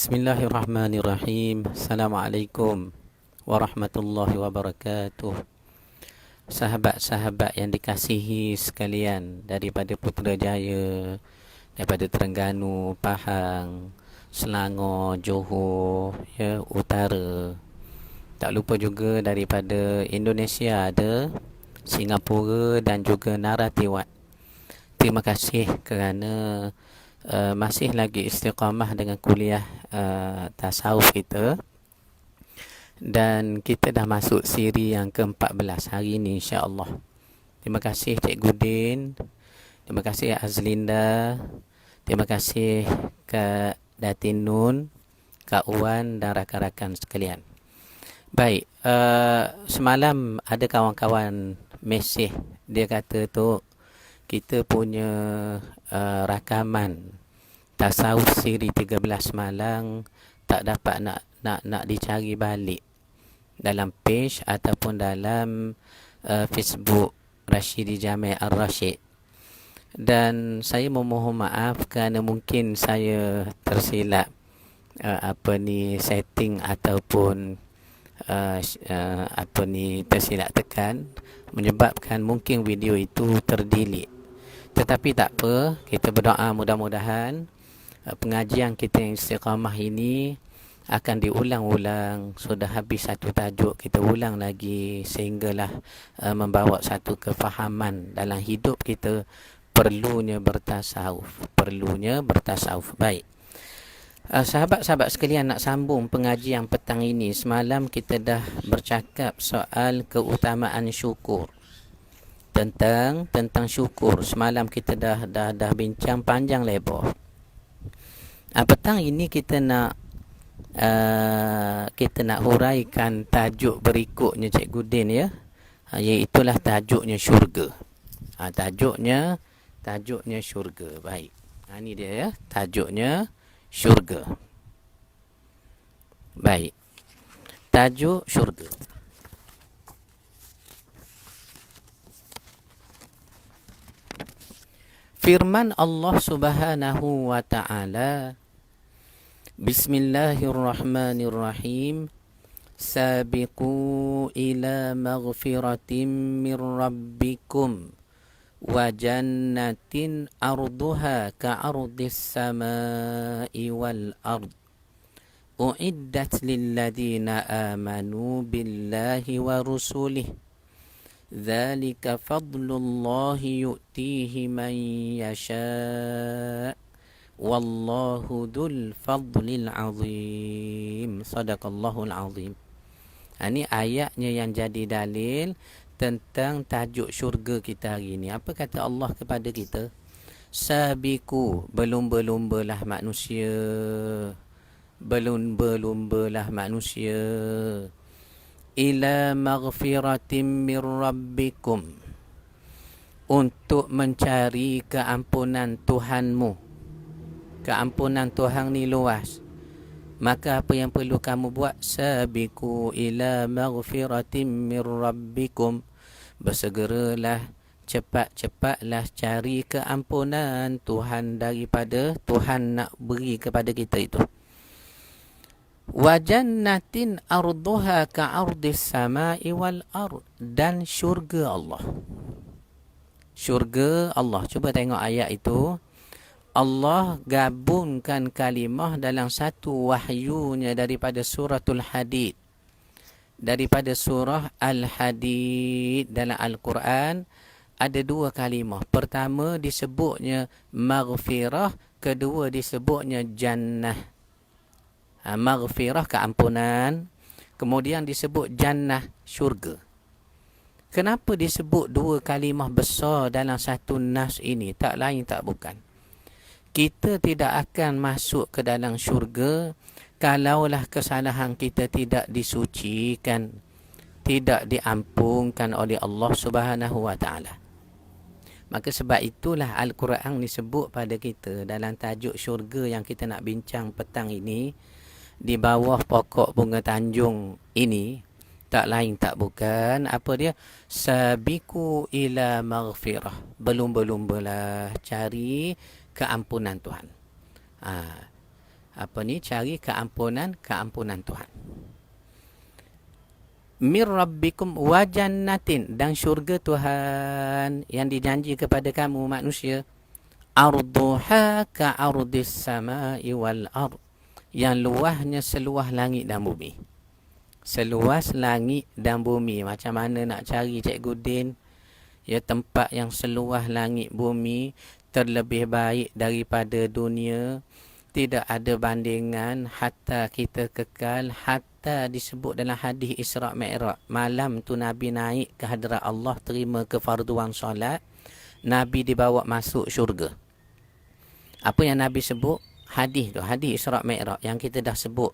Bismillahirrahmanirrahim. Assalamualaikum warahmatullahi wabarakatuh. Sahabat-sahabat yang dikasihi sekalian, daripada Putrajaya, daripada Terengganu, Pahang, Selangor, Johor, utara. Tak lupa juga daripada Indonesia ada, Singapura dan juga Naratiwat. Terima kasih kerana masih lagi istiqamah dengan kuliah tasawuf kita. Dan kita dah masuk siri yang ke-14 hari ini, insya-Allah. Terima kasih Cikgu Din, terima kasih Azlinda, terima kasih Kak Datin Nun, Kak Wan dan rakan-rakan sekalian. Baik, semalam ada kawan-kawan mesej, dia kata tu kita punya rakaman tasawuf siri 13 Malang tak dapat nak dicari balik dalam page ataupun dalam Facebook Rashidi Jamil Ar-Rashid. Dan saya memohon maaf kerana mungkin saya tersilap setting ataupun tersilap tekan, menyebabkan mungkin video itu terdelete. Tetapi tak apa, kita berdoa mudah-mudahan pengajian kita yang istiqamah ini akan diulang-ulang. Sudah habis satu tajuk, kita ulang lagi sehinggalah membawa satu kefahaman dalam hidup kita. Perlunya bertasawuf. Baik, sahabat-sahabat sekalian, nak sambung pengajian petang ini. Semalam kita dah bercakap soal keutamaan syukur. Tentang syukur. Semalam kita dah bincang panjang lebar. Petang ini kita nak huraikan tajuk berikutnya, Cikgu Din, ya. Iaitulah tajuknya syurga. Tajuknya syurga. Baik. Ini dia, ya, tajuknya syurga. Baik. Tajuk syurga. Firman Allah Subhanahu wa ta'ala, Bismillahirrahmanirrahim. Sabiqu ila maghfiratin min rabbikum wa jannatin arduha ka'ardis samai wal ard. Uiddat lilladina amanu billahi wa rusulih. Dzalika fadlullahi yu'tihi man yasha' wallahu dzul fadlil azim. Sadaqallahul azim. Ini ayatnya yang jadi dalil tentang tajuk syurga kita hari ini. Apa kata Allah kepada kita? Sabiku, berlumba-lumbalah manusia. Berlumba-lumbalah manusia. Ila maghfiratin min rabbikum, untuk mencari keampunan Tuhanmu. Keampunan Tuhan ni luas. Maka apa yang perlu kamu buat? Sabiqu ila maghfiratin min rabbikum, bersegeralah, cepat-cepatlah cari keampunan Tuhan daripada Tuhan nak beri kepada kita itu. Wa jannatin arduha ka'ardis samai wal ard, dan syurga Allah. Syurga Allah. Cuba tengok ayat itu. Allah gabungkan kalimah dalam satu wahyunya daripada suratul Hadid. Daripada surah Al-Hadid dalam Al-Quran ada dua kalimah. Pertama disebutnya maghfirah, kedua disebutnya jannah. Maghfirah, keampunan. Kemudian disebut jannah, syurga. Kenapa disebut dua kalimah besar dalam satu nas ini? Tak lain tak bukan, kita tidak akan masuk ke dalam syurga kalaulah kesalahan kita tidak disucikan, tidak diampunkan oleh Allah Subhanahu wa ta'ala. Maka sebab itulah Al-Quran disebut pada kita dalam tajuk syurga yang kita nak bincang petang ini, di bawah pokok bunga Tanjung ini, tak lain tak bukan, apa dia? Sabiqu ila maghfirah, berlumba-lumbalah cari keampunan Tuhan. cari keampunan Tuhan. Mir rabbikum wa jannatin, dan syurga Tuhan yang dijanji kepada kamu manusia, arduha ka ardis samai wal ard, yang luahnya seluas langit dan bumi. Seluas langit dan bumi. Macam mana nak cari Cikgu Din? Ya, tempat yang seluas langit bumi, terlebih baik daripada dunia. Tidak ada bandingan, hatta kita kekal, hatta disebut dalam hadis Isra' Mi'raj. Malam tu Nabi naik ke hadrat Allah, terima kefarduan solat. Nabi dibawa masuk syurga. Apa yang Nabi sebut? Hadis tu, hadis Isra' Mi'raj yang kita dah sebut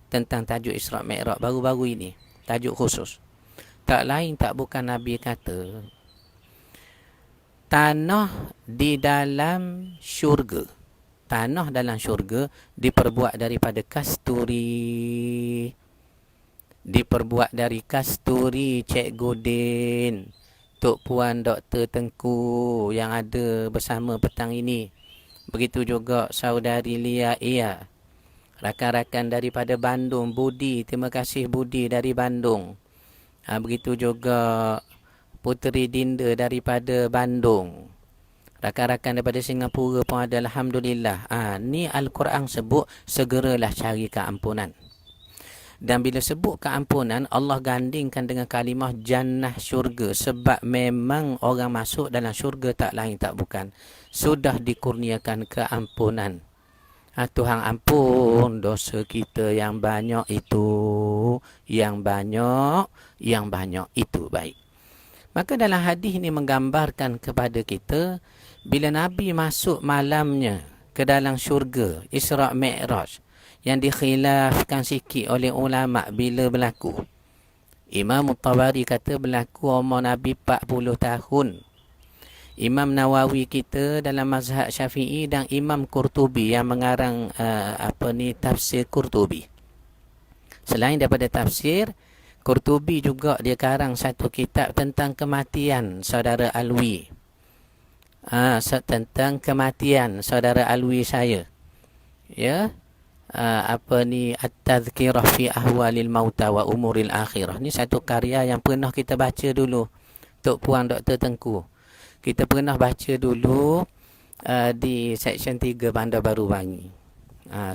tentang tajuk Isra' Mi'raj baru-baru ini. Tajuk khusus. Tak lain tak bukan Nabi kata, tanah di dalam syurga, tanah dalam syurga diperbuat daripada kasturi. Diperbuat dari kasturi, Cikgu Din, Tok Puan Dr. Tengku yang ada bersama petang ini. Begitu juga saudari Lia Ia, rakan-rakan daripada Bandung, Budi, terima kasih Budi dari Bandung. Begitu juga Puteri Dinda daripada Bandung. Rakan-rakan daripada Singapura pun ada, alhamdulillah. Ni Al-Quran sebut segeralah cari keampunan. Dan bila sebut keampunan, Allah gandingkan dengan kalimah jannah, syurga. Sebab memang orang masuk dalam syurga tak lain tak bukan sudah dikurniakan keampunan. Tuhan ampun dosa kita yang banyak itu, yang banyak itu. Baik. Maka dalam hadis ini menggambarkan kepada kita, bila Nabi masuk malamnya ke dalam syurga, Isra' Mi'raj, yang dikhilafkan sikit oleh ulama bila berlaku. Imam Tabari kata berlaku umur Nabi 40 tahun. Imam Nawawi kita dalam mazhab Syafi'i dan Imam Qurtubi yang mengarang tafsir Qurtubi. Selain daripada tafsir, Qurtubi juga dia karang satu kitab tentang kematian saudara Alwi. Tentang kematian saudara Alwi saya. Ya. At-Tadhkirah fi Ahwalil Mauta wa Umuril Akhirah. Ni satu karya yang pernah kita baca dulu. Tok Puan Dr. Tengku. Kita pernah baca dulu di Seksyen 3 Bandar Baru Bangi.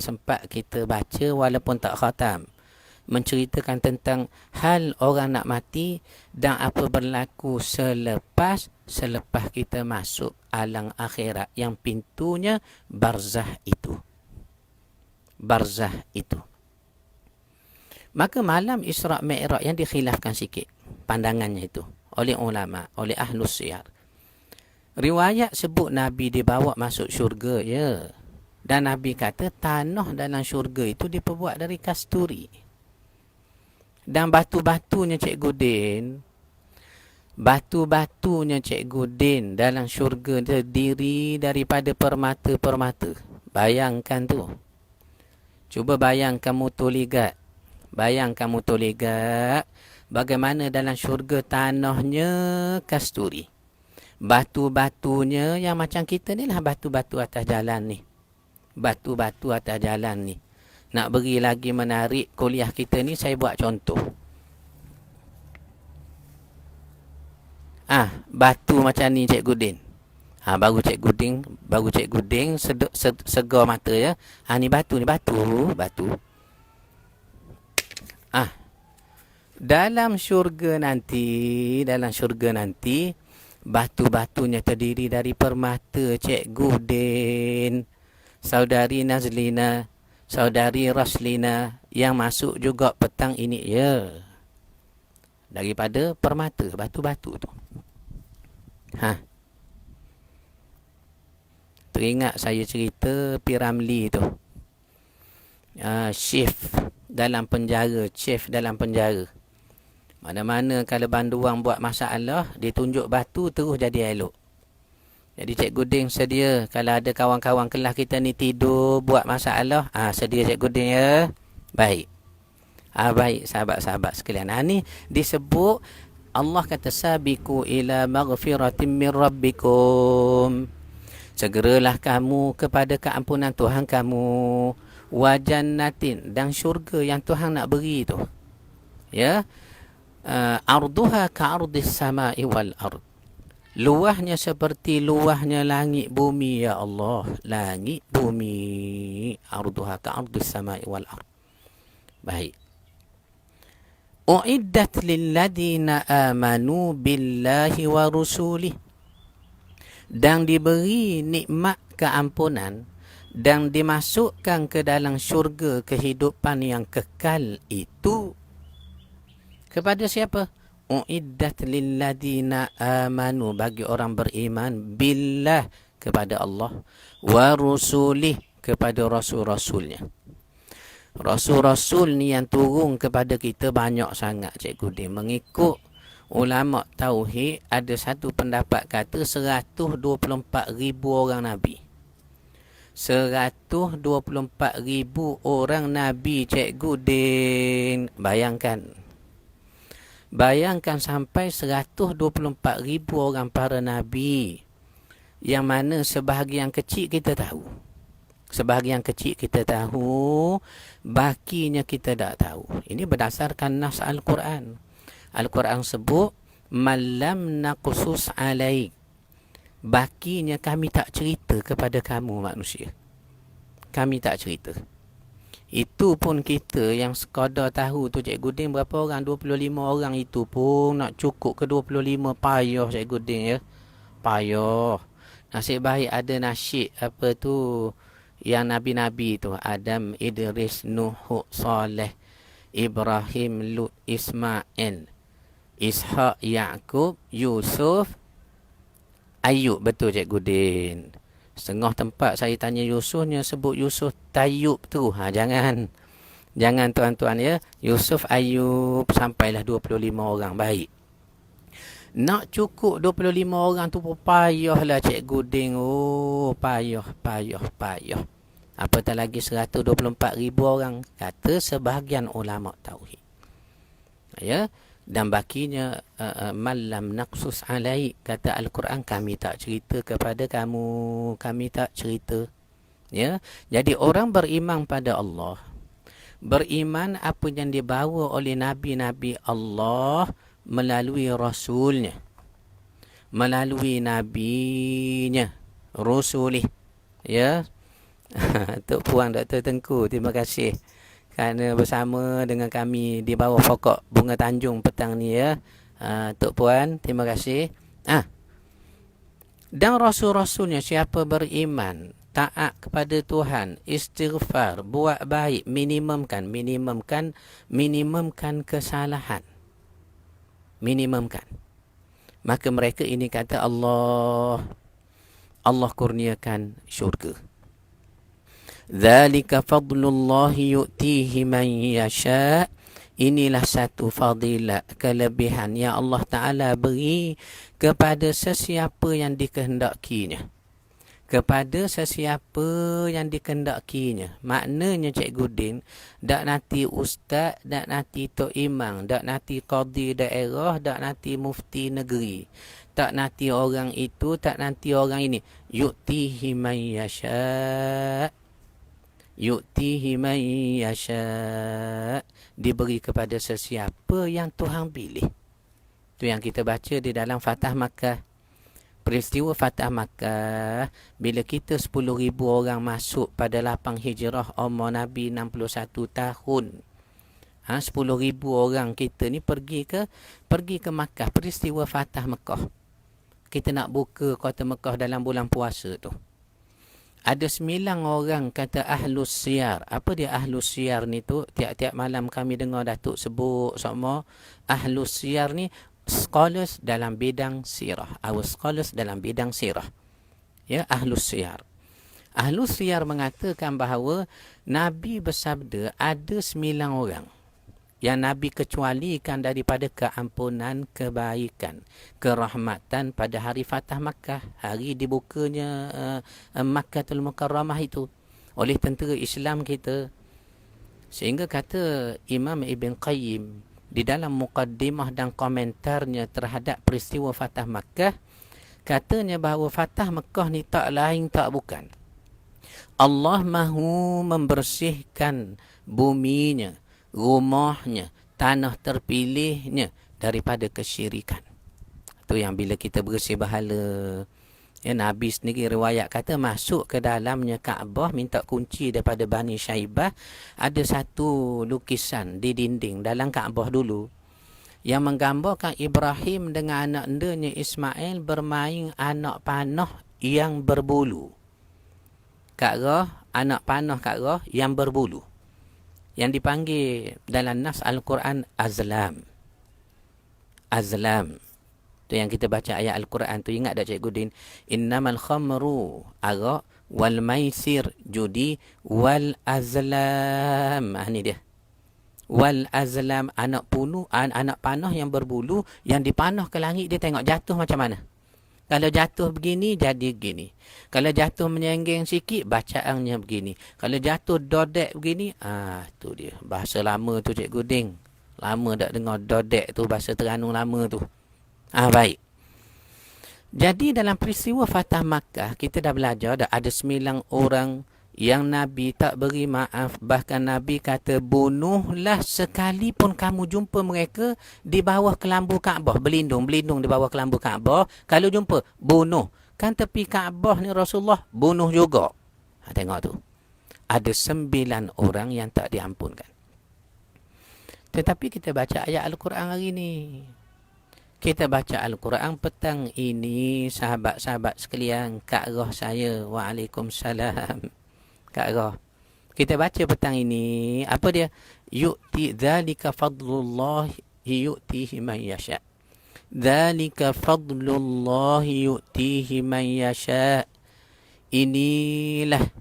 Sempat kita baca walaupun tak khatam. Menceritakan tentang hal orang nak mati dan apa berlaku selepas kita masuk alam akhirat yang pintunya barzah itu. Maka malam Isra' Mi'raj yang dikhilafkan sikit pandangannya itu oleh ulama, oleh ahlus siyar. Riwayat sebut Nabi dibawa masuk syurga, ya. Dan Nabi kata tanah dalam syurga itu diperbuat dari kasturi. Dan batu-batunya Cikgu Din dalam syurga terdiri daripada permata-permata. Bayangkan tu. Cuba bayangkan mutoligat. Bagaimana dalam syurga tanahnya kasturi. Batu-batunya yang macam kita ni lah, batu-batu atas jalan ni. Nak beri lagi menarik kuliah kita ni, saya buat contoh. Batu macam ni Cikgu Din. Baru Cikgu Din segar mata ya. Ni batu. Dalam syurga nanti batu-batunya terdiri dari permata Cikgu Din, saudari Nazlina, saudari Raslina yang masuk juga petang ini, ya. Daripada permata, batu-batu tu. Teringat saya cerita Piramli tu. Chef dalam penjara. Mana-mana kalau banduang buat masalah, dia tunjuk batu terus jadi elok. Jadi Cikgu Din sedia kalau ada kawan-kawan kelas kita ni tidur buat masalah, sedia Cikgu Din ya. Baik. Baik sahabat-sahabat sekalian. Ni disebut Allah kata sabiqu ila maghfiratin min rabbikum. Segeralah kamu kepada keampunan Tuhan kamu. wa jannatin, dan syurga yang Tuhan nak beri tu. Ya, arduha ka'ardis sama'i wal ard. Luahnya seperti luahnya langit bumi, ya Allah. Langit bumi. Arduha ka'ardis sama'i wal ard. Baik. Uiddat lilladina amanu billahi wa rusulih. Dan diberi nikmat keampunan dan dimasukkan ke dalam syurga kehidupan yang kekal itu kepada siapa? Uiddat lilladina amanu, bagi orang beriman, billah, kepada Allah, wa rusulih, kepada rasul-rasulnya. Rasul-rasul ni yang turun kepada kita banyak sangat, Cikgu Din. Mengikut ulama tauhid, ada satu pendapat kata 124,000 orang Nabi. 124,000 orang Nabi, Cikgu Din. Bayangkan sampai 124,000 orang para Nabi. Yang mana sebahagian kecil kita tahu. Sebahagian kecil kita tahu, bakinya kita tak tahu. Ini berdasarkan nas Al-Quran. Al-Quran sebut, malam naqsus alaik. Bakinya kami tak cerita kepada kamu manusia. Kami tak cerita. Itu pun kita yang sekadar tahu tu, Cikgu Din, berapa orang? 25 orang itu pun nak cukup ke 25, payah, Cikgu Din, ya. Payah. Nasib baik ada nasyid apa tu, yang Nabi-Nabi tu, Adam, Idris, Nuh, Saleh, Ibrahim, Lut, Ismail, Ishak, Yaqub, Yusuf, Ayub. Betul, Cikgu Din. Setengah tempat saya tanya Yusufnya, sebut Yusuf Tayyub tu. Jangan tuan-tuan, ya. Yusuf, Ayub, sampailah 25 orang. Baik. Nak cukup 25 orang tu pun payahlah, Cikgu Din. Oh, payah. Apatah lagi 124,000 orang, kata sebahagian ulama tauhid. Ya, dan bakinya malam naqsus alaik, kata Al-Quran, kami tak cerita kepada kamu, kami tak cerita. Ya, jadi orang beriman pada Allah, beriman apa yang dibawa oleh nabi-nabi Allah melalui rasulnya, melalui nabinya, rusulih. Ya. Tok Puan Dr. Tengku, terima kasih kerana bersama dengan kami di bawah pokok bunga Tanjung petang ni, ya. Tok Puan, terima kasih. Dan rasul-rasulnya, siapa beriman, taat kepada Tuhan, istighfar, buat baik, minimumkan kesalahan. Minimumkan. Maka mereka ini, kata Allah kurniakan syurga. Dzalika fadlullahi yu'tihi man yasha. Inilah satu fadilat, kelebihan yang Allah Ta'ala beri kepada sesiapa yang dikehendakinya. Kepada sesiapa yang dikehendakinya. Maknanya, Cikgu Din, dak nanti ustaz, dak nanti tok imam, dak nanti qadi daerah, dak nanti mufti negeri, tak nanti orang itu, tak nanti orang ini. Yu'tihi man yasha. Yu'tihi man yasha. Diberi kepada sesiapa yang Tuhan pilih. Itu yang kita baca di dalam Fatah Makkah. Peristiwa Fatah Makkah, bila kita 10,000 orang masuk pada lapang hijrah, umur Nabi 61 tahun. 10,000 orang kita ni pergi ke Makkah. Peristiwa Fatah Makkah. Kita nak buka kota Makkah dalam bulan puasa tu. Ada 9 orang kata Ahlus Siyar. Apa dia Ahlus Siyar ni tu? Tiap-tiap malam kami dengar Datuk sebut semua. Ahlus Siyar ni scholars dalam bidang sirah. Our scholars dalam bidang sirah. Ya, Ahlus Siyar. Ahlus Siyar mengatakan bahawa Nabi bersabda ada 9 orang yang Nabi kecualikan daripada keampunan, kebaikan, kerahmatan pada hari Fatah Makkah, hari dibukanya Makkatul Mukarramah itu oleh tentera Islam kita. Sehingga kata Imam Ibn Qayyim di dalam muqaddimah dan komentarnya terhadap peristiwa Fatah Makkah, katanya bahawa Fatah Makkah ni tak lain tak bukan Allah mahu membersihkan buminya, rumahnya, tanah terpilihnya daripada kesyirikan. Itu yang bila kita bersih bahala. Ya, Nabi sendiri riwayat kata masuk ke dalamnya Kaabah minta kunci daripada Bani Syaibah. Ada satu lukisan di dinding dalam Kaabah dulu yang menggambarkan Ibrahim dengan anak endanya Ismail bermain anak panah yang berbulu. Kak Roh, anak panah Kak Roh yang berbulu. Yang dipanggil dalam nas Al-Quran Azlam. Azlam. Tu yang kita baca ayat Al-Quran tu, ingat tak Cikgu Din? Innamal khamru arak wal maisir judi wal azlam. Ni dia. Wal azlam, anak panah yang berbulu yang dipanah ke langit, dia tengok jatuh macam mana. Kalau jatuh begini jadi begini. Kalau jatuh menyenggeng sikit bacaannya begini. Kalau jatuh dodek begini, tu dia. Bahasa lama tu Cikgu Din. Lama tak dengar dodek tu, bahasa Terengganu lama tu. Baik. Jadi dalam peristiwa Fatah Makkah, kita dah belajar dah ada 9 orang yang Nabi tak beri maaf. Bahkan Nabi kata, bunuhlah sekalipun kamu jumpa mereka di bawah kelambu Kaabah. Berlindung di bawah kelambu Kaabah. Kalau jumpa, bunuh. Kan tepi Kaabah ni Rasulullah, bunuh juga. Tengok tu. Ada 9 orang yang tak diampunkan. Tetapi kita baca ayat Al-Quran hari ni. Kita baca Al-Quran petang ini, sahabat-sahabat sekalian, Kak Roh saya, waalaikumsalam. Kak Roh, kita baca petang ini, apa dia? Yu'ti dzalika fadlullah yu'tihi man yasha. Dzalika fadlullah yu'tihi man yasha. Inilah,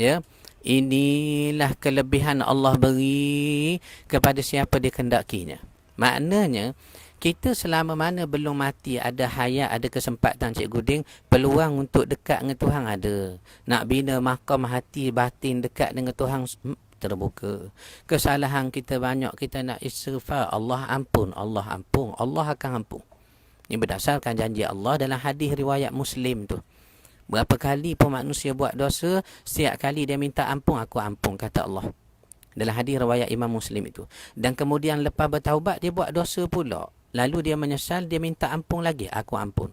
ya, inilah kelebihan Allah beri kepada siapa dia kehendakinya. Maknanya, kita selama mana belum mati, ada hayat, ada kesempatan Cikgu Ding, peluang untuk dekat dengan Tuhan ada. Nak bina makam hati batin dekat dengan Tuhan terbuka. Kesalahan kita banyak, kita nak istighfar, Allah ampun, Allah ampun, Allah akan ampun. Ini berdasarkan janji Allah dalam hadis riwayat Muslim tu. Berapa kali pun manusia buat dosa, setiap kali dia minta ampun, aku ampun, kata Allah. Dalam hadis riwayat Imam Muslim itu. Dan kemudian lepas bertaubat, dia buat dosa pula. Lalu dia menyesal, dia minta ampun lagi, aku ampun.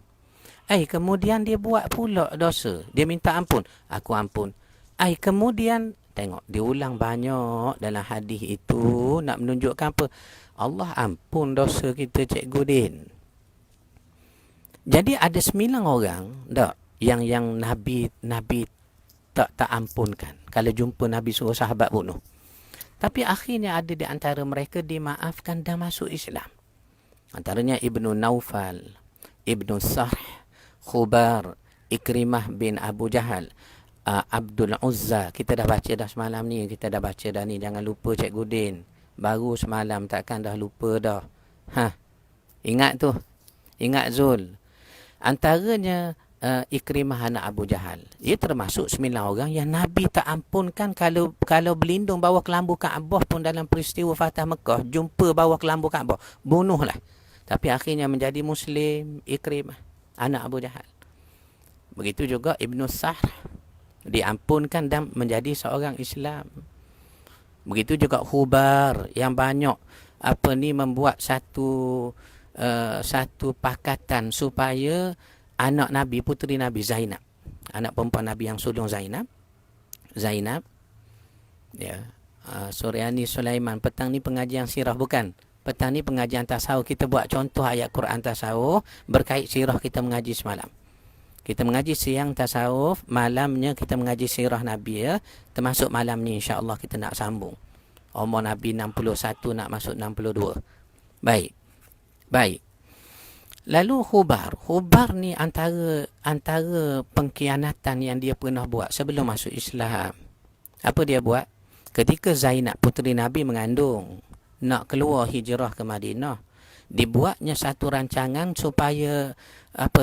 Kemudian dia buat pula dosa, dia minta ampun, aku ampun. Kemudian, tengok, diulang banyak dalam hadis itu, nak menunjukkan apa? Allah ampun dosa kita, Cikgu Din. Jadi ada 9 orang, tak, yang Nabi tak ampunkan. Kalau jumpa Nabi suruh sahabat bunuh. Tapi akhirnya ada di antara mereka dimaafkan dan masuk Islam. Antaranya Ibnu Naufal, Ibnu Sarh, Khubar, Ikrimah bin Abu Jahal, Abdul Uzza. Kita dah baca dah semalam ni. Kita dah baca dah ni. Jangan lupa Cikgu Din. Baru semalam, takkan dah lupa dah. Ingat tu. Ingat Zul. Antaranya Ikrimah anak Abu Jahal. Ia termasuk 9 orang yang Nabi tak ampunkan kalau berlindung bawah kelambu Kaabah pun dalam peristiwa Fatah Mekah. Jumpa bawah kelambu Kaabah. Bunuhlah. Tapi akhirnya menjadi Muslim, Ikrimah, anak Abu Jahal. Begitu juga Ibnu Sarh, diampunkan dan menjadi seorang Islam. Begitu juga Khubar, yang banyak membuat satu pakatan supaya anak Nabi, puteri Nabi Zainab, anak perempuan Nabi yang sulung Zainab, ya, Suryani Sulaiman. Petang ni pengajian sirah bukan? Petang ni pengajian tasawuf. Kita buat contoh ayat Quran tasawuf berkait sirah kita mengaji semalam. Kita mengaji siang tasawuf, malamnya kita mengaji sirah Nabi, ya. Termasuk malam ni insya-Allah kita nak sambung. Umur Nabi 61 nak masuk 62. Baik. Lalu Khubar ni antara pengkhianatan yang dia pernah buat sebelum masuk Islam. Apa dia buat? Ketika Zainab puteri Nabi mengandung, nak keluar hijrah ke Madinah, dibuatnya satu rancangan supaya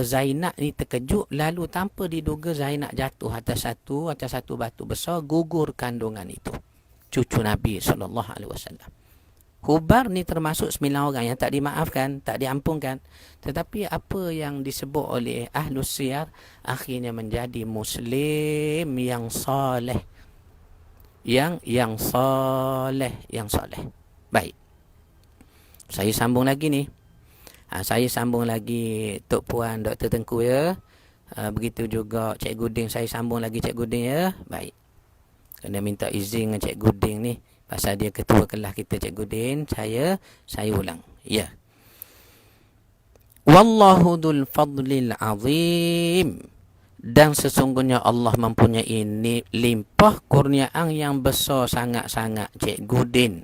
Zainab ni terkejut, lalu tanpa diduga Zainab jatuh atas satu batu besar, gugur kandungan itu. Cucu Nabi SAW. Hubar ni termasuk 9 orang yang tak dimaafkan, tak diampunkan. Tetapi apa yang disebut oleh Ahlus Siyar akhirnya menjadi Muslim yang soleh. Yang soleh. Baik. Saya sambung lagi ni. Saya sambung lagi Tok Puan Dr. Tengku ya. Begitu juga Cikgu Ding, saya sambung lagi Cikgu Ding ya. Baik. Kena minta izin dengan Cikgu Ding ni. Pasal dia ketua kelas kita Cikgu Ding. Saya ulang. Ya. Wallahu dzul fadlil azim. Dan sesungguhnya Allah mempunyai limpah kurniaan yang besar sangat-sangat Cikgu Ding.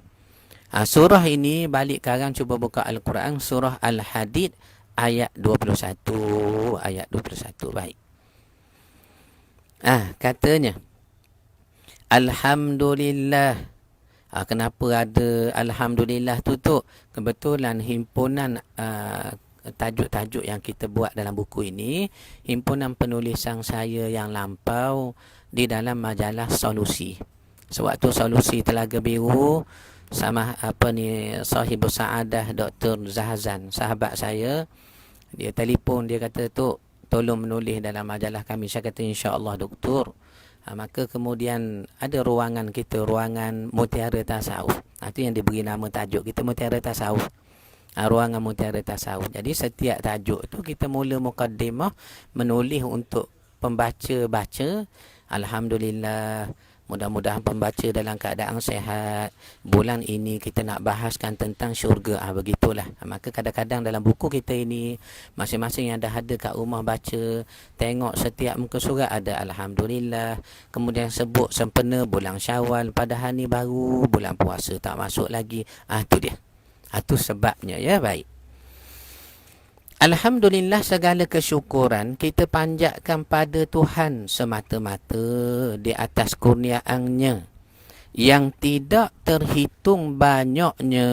Surah ini balik sekarang cuba buka Al-Quran, surah Al-Hadid ayat 21. Baik. Katanya Alhamdulillah. Kenapa ada Alhamdulillah tu? Kebetulan himpunan tajuk-tajuk yang kita buat dalam buku ini, himpunan penulisan saya yang lampau di dalam majalah Solusi. Sewaktu Solusi Telaga Biru sama Sahibus Sa'adah Dr. Zahzan, sahabat saya, dia telefon, dia kata, "Tok, tolong menulis dalam majalah kami." Saya kata, "InsyaAllah Doktor." Maka kemudian ada ruangan kita, ruangan Mutiara Tasawuf. Itu yang diberi nama tajuk kita, Mutiara Tasawuf. Ruangan Mutiara Tasawuf. Jadi setiap tajuk tu kita mula mukaddimah, menulis untuk pembaca-baca. Alhamdulillah, mudah-mudahan pembaca dalam keadaan sehat. Bulan ini kita nak bahaskan tentang syurga. Begitulah. Maka kadang-kadang dalam buku kita ini, masing-masing yang dah ada kat rumah baca, tengok setiap muka surat ada Alhamdulillah. Kemudian sebut sempena bulan Syawal, padahal ni baru bulan puasa, tak masuk lagi. Itu dia. Itu sebabnya ya. Baik. Alhamdulillah, segala kesyukuran kita panjatkan pada Tuhan semata-mata di atas kurniaannya yang tidak terhitung banyaknya,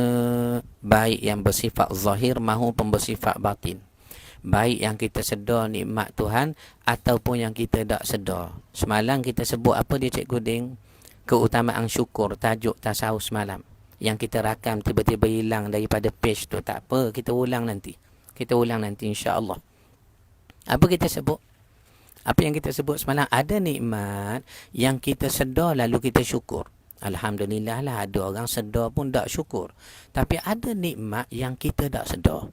baik yang bersifat zahir maupun bersifat batin. Baik yang kita sedar nikmat Tuhan ataupun yang kita tak sedar. Semalam kita sebut apa dia Cikgu Ding? Keutamaan syukur, tajuk tasawuf semalam. Yang kita rakam tiba-tiba hilang daripada page tu. Tak apa, kita ulang nanti insya-Allah. Apa kita sebut? Apa yang kita sebut semalam? Ada nikmat yang kita sedar lalu kita syukur. Alhamdulillah lah, ada orang sedar pun tak syukur. Tapi ada nikmat yang kita tak sedar.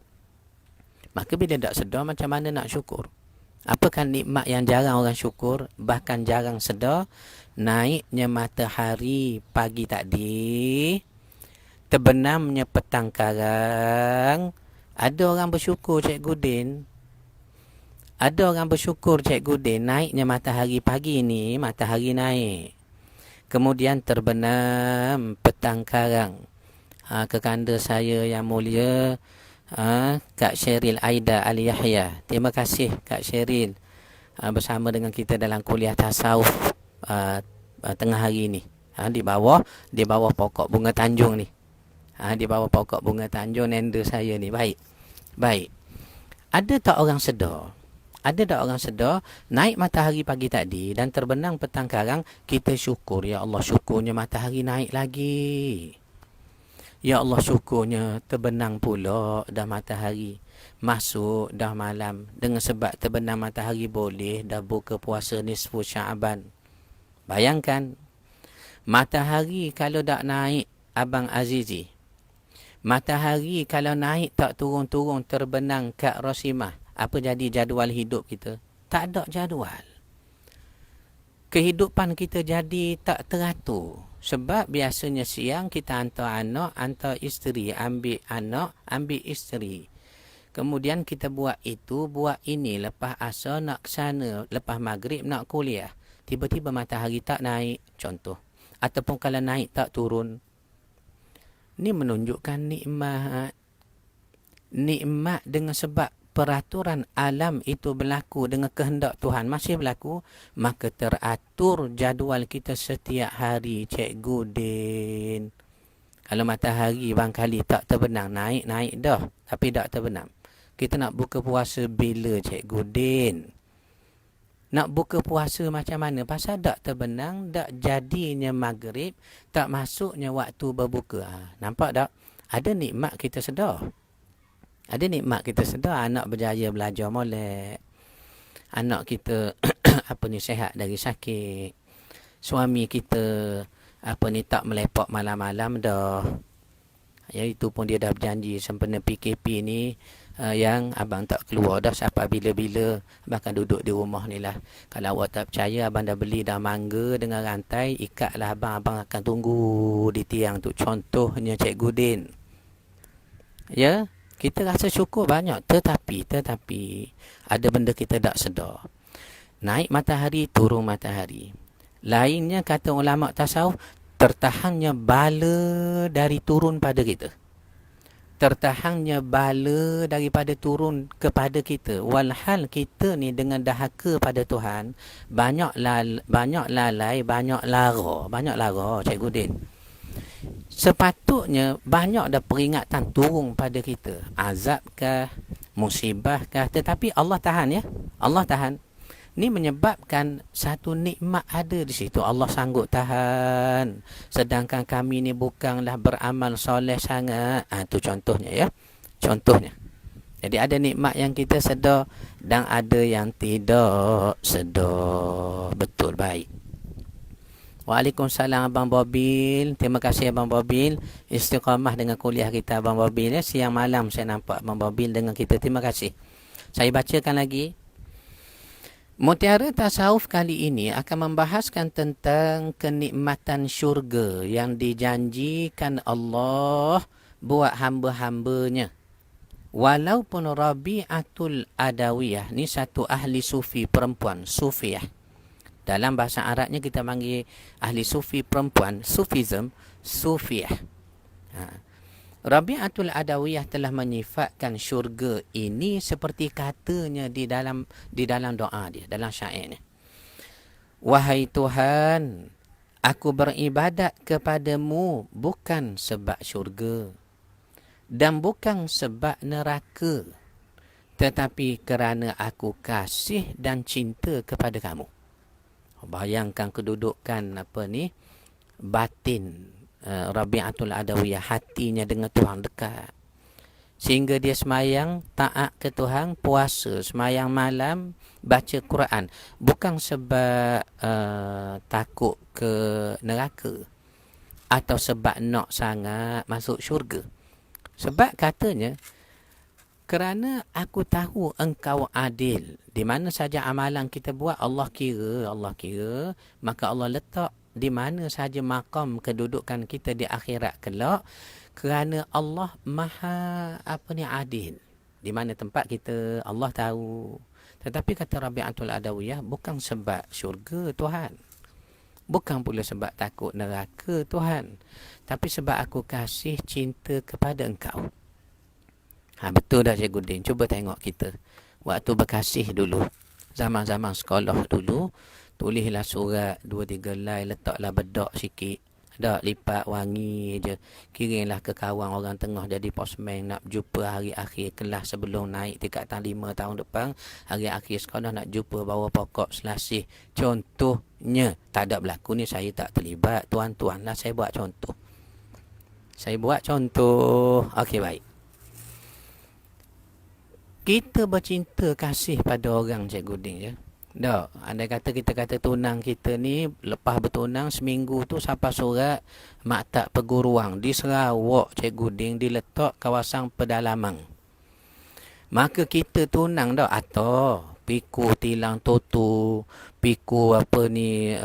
Maka bila tak sedar, macam mana nak syukur? Apakah nikmat yang jarang orang syukur, bahkan jarang sedar? Naiknya matahari pagi tadi, terbenamnya petang karang. Ada orang bersyukur Cikgu Din. Ada orang bersyukur Cikgu Din. Naiknya matahari pagi ni, matahari naik. Kemudian terbenam petang karang. Kekanda saya yang mulia, Kak Sheril Aida Ali Yahya. Terima kasih Kak Sheril bersama dengan kita dalam kuliah tasawuf tengah hari ni. Di bawah pokok bunga Tanjung ni. Di bawah pokok bunga Tanjung nenda saya ni. Baik. Ada tak orang sedar naik matahari pagi tadi dan terbenam petang karang, kita syukur, ya Allah, syukurnya matahari naik lagi. Ya Allah, syukurnya terbenam pula dah matahari. Masuk dah malam. Dengan sebab terbenam matahari boleh dah buka puasa nisfu Sya'ban. Bayangkan matahari kalau tak naik, Abang Azizi, matahari kalau naik tak turun-turun terbenam kat Rosimah, apa jadi jadual hidup kita? Tak ada jadual. Kehidupan kita jadi tak teratur. Sebab biasanya siang kita hantar anak, hantar isteri, ambil anak, ambil isteri. Kemudian kita buat itu, buat ini, lepas asar nak ke sana, lepas maghrib nak kuliah. Tiba-tiba matahari tak naik, contoh. Ataupun kalau naik tak turun. Ini menunjukkan nikmat. Nikmat dengan sebab peraturan alam itu berlaku dengan kehendak Tuhan. Masih berlaku. Maka teratur jadual kita setiap hari, Cikgu Din. Kalau matahari barangkali tak terbenam, naik dah. Tapi tak terbenam. Kita nak buka puasa bila, Cikgu Din? Nak buka puasa macam mana? Pasal tak terbenam, tak jadinya maghrib, tak masuknya waktu berbuka. Nampak tak? Ada nikmat kita sedar. Ada nikmat kita sedar, anak berjaya belajar molek. Anak kita sihat dari sakit. Suami kita tak melepok malam-malam dah. Ya, itu pun dia dah berjanji sempena PKP ni yang abang tak keluar dah sampai bila-bila. Abang akan duduk di rumah ni lah. Kalau awak tak percaya, abang dah beli dah mangga dengan rantai. Ikatlah abang. Abang akan tunggu di tiang tu. Contohnya Cikgu Din. Ya, kita rasa syukur banyak. Tetapi ada benda kita tak sedar. Naik matahari, turun matahari. Lainnya kata ulama tasawuf, tertahannya bala dari turun pada kita. Tertahannya bala daripada turun kepada kita. Walhal kita ni dengan dahaka pada Tuhan, banyak lalai, banyak lara, Cikgu Din. Sepatutnya banyak dah peringatan turun pada kita. Azabkah, musibahkah, tetapi Allah tahan ya. Allah tahan. Ni menyebabkan satu nikmat ada di situ. Allah sanggup tahan. Sedangkan kami ni bukanlah beramal soleh sangat. Itu contohnya ya. Contohnya. Jadi ada nikmat yang kita sedar dan ada yang tidak sedar. Betul, baik. Waalaikumsalam Abang Bobil. Terima kasih Abang Bobil. Istiqamah dengan kuliah kita Abang Bobil ya. Siang malam saya nampak Abang Bobil dengan kita. Terima kasih. Saya bacakan lagi. Mutiara Tasawuf kali ini akan membahaskan tentang kenikmatan syurga yang dijanjikan Allah buat hamba-hambanya. Walaupun Rabi'atul Adawiyah ni satu ahli sufi perempuan, sufiyah. Dalam bahasa Arabnya kita panggil ahli sufi perempuan, sufism, sufiyah. Rabi'atul Adawiyah telah menyifatkan syurga ini seperti katanya di dalam doa dia, dalam syairnya. Wahai Tuhan, aku beribadat kepadamu bukan sebab syurga dan bukan sebab neraka, tetapi kerana aku kasih dan cinta kepada kamu. Bayangkan kedudukan batin Rabi'atul Adawiyah, hatinya dengan Tuhan dekat. Sehingga dia semayang taat ke Tuhan, puasa, semayang malam, baca Quran. Bukan sebab takut ke neraka atau sebab nak sangat masuk syurga. Sebab katanya, kerana aku tahu engkau adil. Di mana saja amalan kita buat, Allah kira. Maka Allah letak di mana saja makam kedudukan kita di akhirat kelak, kerana Allah maha adil. Di mana tempat kita, Allah tahu. Tetapi kata Rabi'atul Adawiyah, bukan sebab syurga Tuhan, bukan pula sebab takut neraka Tuhan, tapi sebab aku kasih cinta kepada engkau. Betul dah Cikgu Din. Cuba tengok kita waktu berkasih dulu, zaman-zaman sekolah dulu, tulislah surat 2-3 line, letaklah bedak sikit, dak lipat wangi je, kirimlah ke kawan orang tengah jadi postman, nak jumpa hari akhir kelas sebelum naik tingkatan 5 tahun depan, hari akhir sekolah nak jumpa bawa pokok selasih. Contohnya, tak ada berlaku ni, saya tak terlibat, tuan-tuan lah saya buat contoh. Okey, baik. Kita bercinta kasih pada orang, Cikgu Din ya. Tak, andai kata kita kata tunang kita ni lepas bertunang seminggu tu sampai surat maktab perguruan di Sarawak, Cikgu Din, diletak kawasan pedalaman. Maka kita tunang dah atau piku tilang totu, piku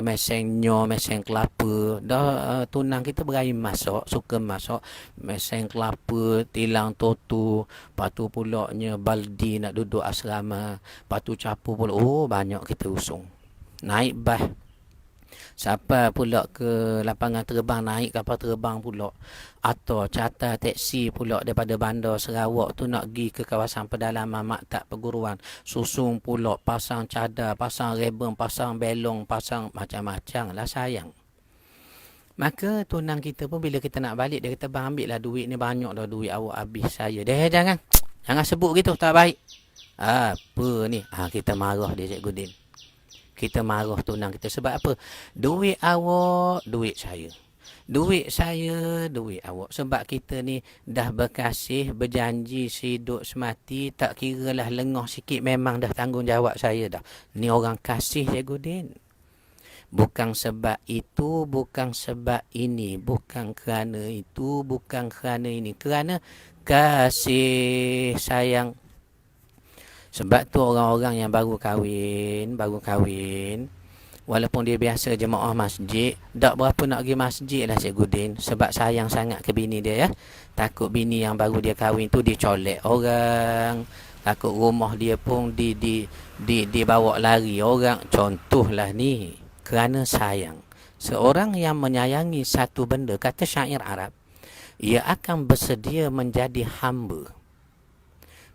meseng kelapa. Dah tunang kita berani masak, suka masak, meseng kelapa, tilang totu, patu pulaknya baldi nak duduk asrama, patu capu pula. Oh, banyak kita usung. Naik bas. Siapa pula ke lapangan terbang, naik kapal terbang pula. Atau charter teksi pula daripada bandar Sarawak tu nak pergi ke kawasan pedalaman maktab perguruan. Susung pula, pasang cadar, pasang rebeng, pasang belong, pasang macam-macam lah sayang. Maka tunang kita pun bila kita nak balik, dia kata, bang ambil lah duit ni, banyak dah duit awak habis saya. Dia jangan sebut gitu, tak baik. Apa ni? Kita marah dia, Cikgu Din. Kita marah tunang kita sebab apa? Duit awak, duit saya. Duit saya, duit awak. Sebab kita ni dah berkasih, berjanji hidup semati, tak kira lah lengah sikit memang dah tanggungjawab saya dah. Ni orang kasih Cikgu Din. Bukan sebab itu, bukan sebab ini, bukan kerana itu, bukan kerana ini. Kerana kasih sayang. Sebab tu orang-orang yang baru kahwin, walaupun dia biasa jemaah masjid, tak berapa nak pergi masjid lah Cikgu Din. Sebab sayang sangat ke bini dia ya. Takut bini yang baru dia kahwin tu dicolek orang. Takut rumah dia pun dibawa lari orang. Contohlah ni. Kerana sayang. Seorang yang menyayangi satu benda, kata syair Arab, ia akan bersedia menjadi hamba.